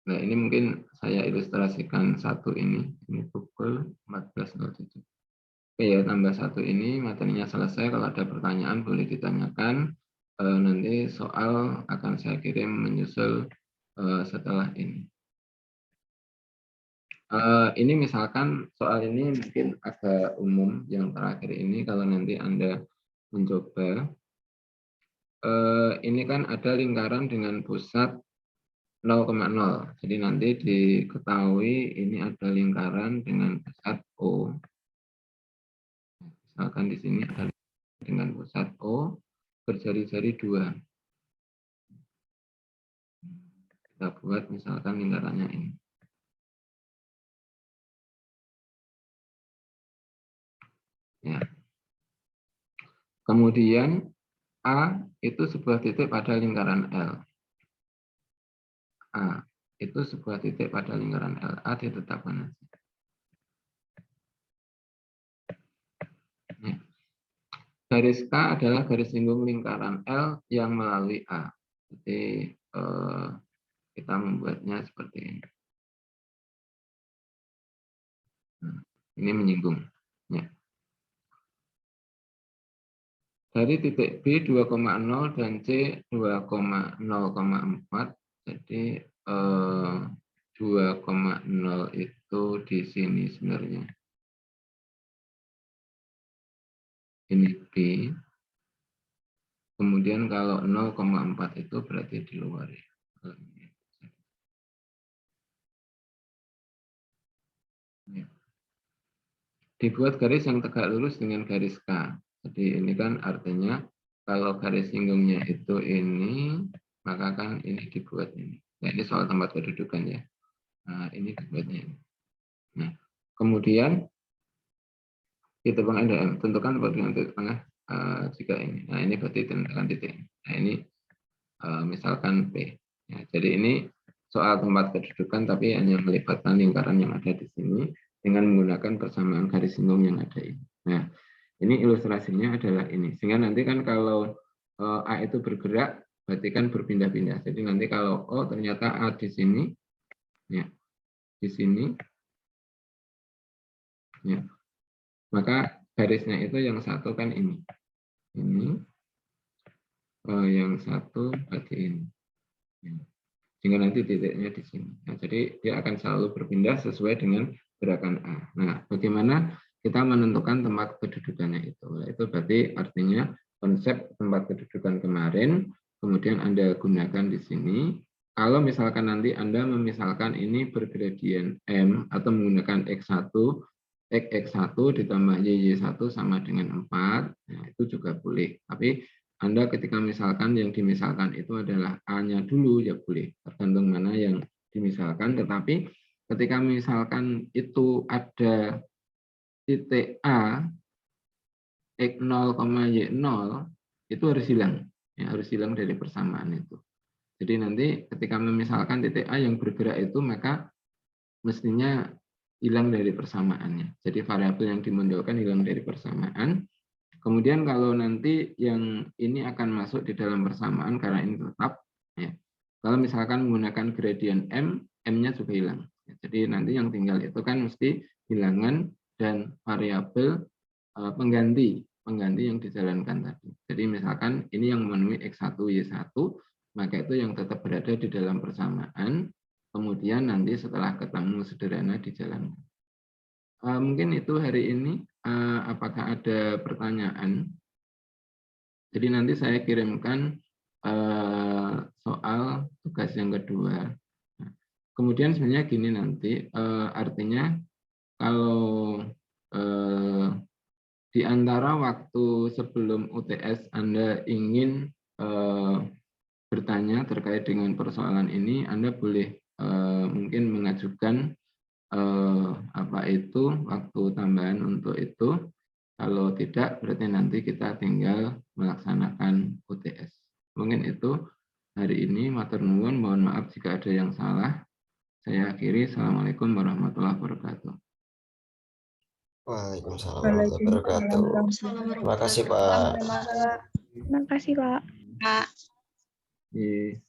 A: Nah, ini mungkin saya ilustrasikan satu ini pukul 14.07. Oke ya, tambah satu ini materinya selesai. Kalau ada pertanyaan boleh ditanyakan. Nanti soal akan saya kirim menyusul setelah ini. Ini misalkan soal ini mungkin agak umum yang terakhir ini kalau nanti Anda mencoba. Ini kan ada lingkaran dengan pusat 0,0. Jadi nanti diketahui ini ada lingkaran dengan pusat O. Misalkan di sini ada dengan pusat O berjari-jari 2. Kita buat misalkan lingkarannya ini. Ya. Kemudian A itu sebuah titik pada lingkaran L. A itu sebuah titik pada lingkaran L. A ditetapkan. Ya. Garis K adalah garis singgung lingkaran L yang melalui A. Jadi kita membuatnya seperti ini. Nah, ini menyinggung. Ya. Dari titik B 2,0 dan C 2,0,4. Jadi 2,0 itu di sini sebenarnya. Ini B. Kemudian kalau 0,4 itu berarti di luar ya. Dibuat garis yang tegak lurus dengan garis K. Jadi ini kan artinya kalau garis singgungnya itu ini, maka kan ini dibuat ini. Nah, ini soal tempat kedudukan ya. Nah, ini dibuatnya ini. Nah, kemudian titik tengah tentukan dengan titik tengah jika ini. Nah, ini berarti tentukan titik. Nah, ini misalkan P. Ya, jadi ini soal tempat kedudukan tapi hanya melibatkan lingkaran yang ada di sini dengan menggunakan persamaan garis singgung yang ada ini. Nah, ini ilustrasinya adalah ini. Sehingga nanti kan kalau A itu bergerak, berarti kan berpindah-pindah. Jadi nanti kalau ternyata A di sini, ya, di sini, ya, maka garisnya itu yang satu kan ini. Yang satu berarti ini. Ya. Sehingga nanti titiknya di sini. Nah, jadi dia akan selalu berpindah sesuai dengan gerakan A. Nah, bagaimana kita menentukan tempat kedudukannya itu? Itu berarti artinya konsep tempat kedudukan kemarin, kemudian Anda gunakan di sini. Kalau misalkan nanti Anda memisalkan ini bergradien M atau menggunakan X1, X1 ditambah Y1 sama dengan 4, nah itu juga boleh. Tapi Anda ketika misalkan yang dimisalkan itu adalah A-nya dulu, ya boleh, tergantung mana yang dimisalkan. Tetapi ketika misalkan itu ada titik A, X0, Y0, itu harus hilang. Ya, harus hilang dari persamaan itu. Jadi nanti ketika memisalkan titik A yang bergerak itu, maka mestinya hilang dari persamaannya. Jadi variabel yang dimunculkan hilang dari persamaan. Kemudian kalau nanti yang ini akan masuk di dalam persamaan karena ini tetap, ya. Kalau misalkan menggunakan gradien M, M-nya juga hilang. Jadi nanti yang tinggal itu kan mesti bilangan dan variabel pengganti yang dijalankan tadi. Jadi misalkan ini yang memenuhi X1, Y1, maka itu yang tetap berada di dalam persamaan, kemudian nanti setelah ketemu sederhana dijalankan. Mungkin itu hari ini. Apakah ada pertanyaan? Jadi nanti saya kirimkan soal tugas yang kedua. Nah, kemudian sebenarnya gini nanti, artinya kalau di antara waktu sebelum UTS Anda ingin bertanya terkait dengan persoalan ini, Anda boleh mungkin mengajukan apa itu waktu tambahan untuk itu. Kalau tidak, berarti nanti kita tinggal melaksanakan UTS. Mungkin itu hari ini. Matur nuwun, mohon maaf jika ada yang salah. Saya akhiri. Assalamualaikum warahmatullahi wabarakatuh.
C: Waalaikumsalam warahmatullahi wabarakatuh. Terima kasih Pak.
B: Terima kasih Pak.
D: Pak.
A: Iya.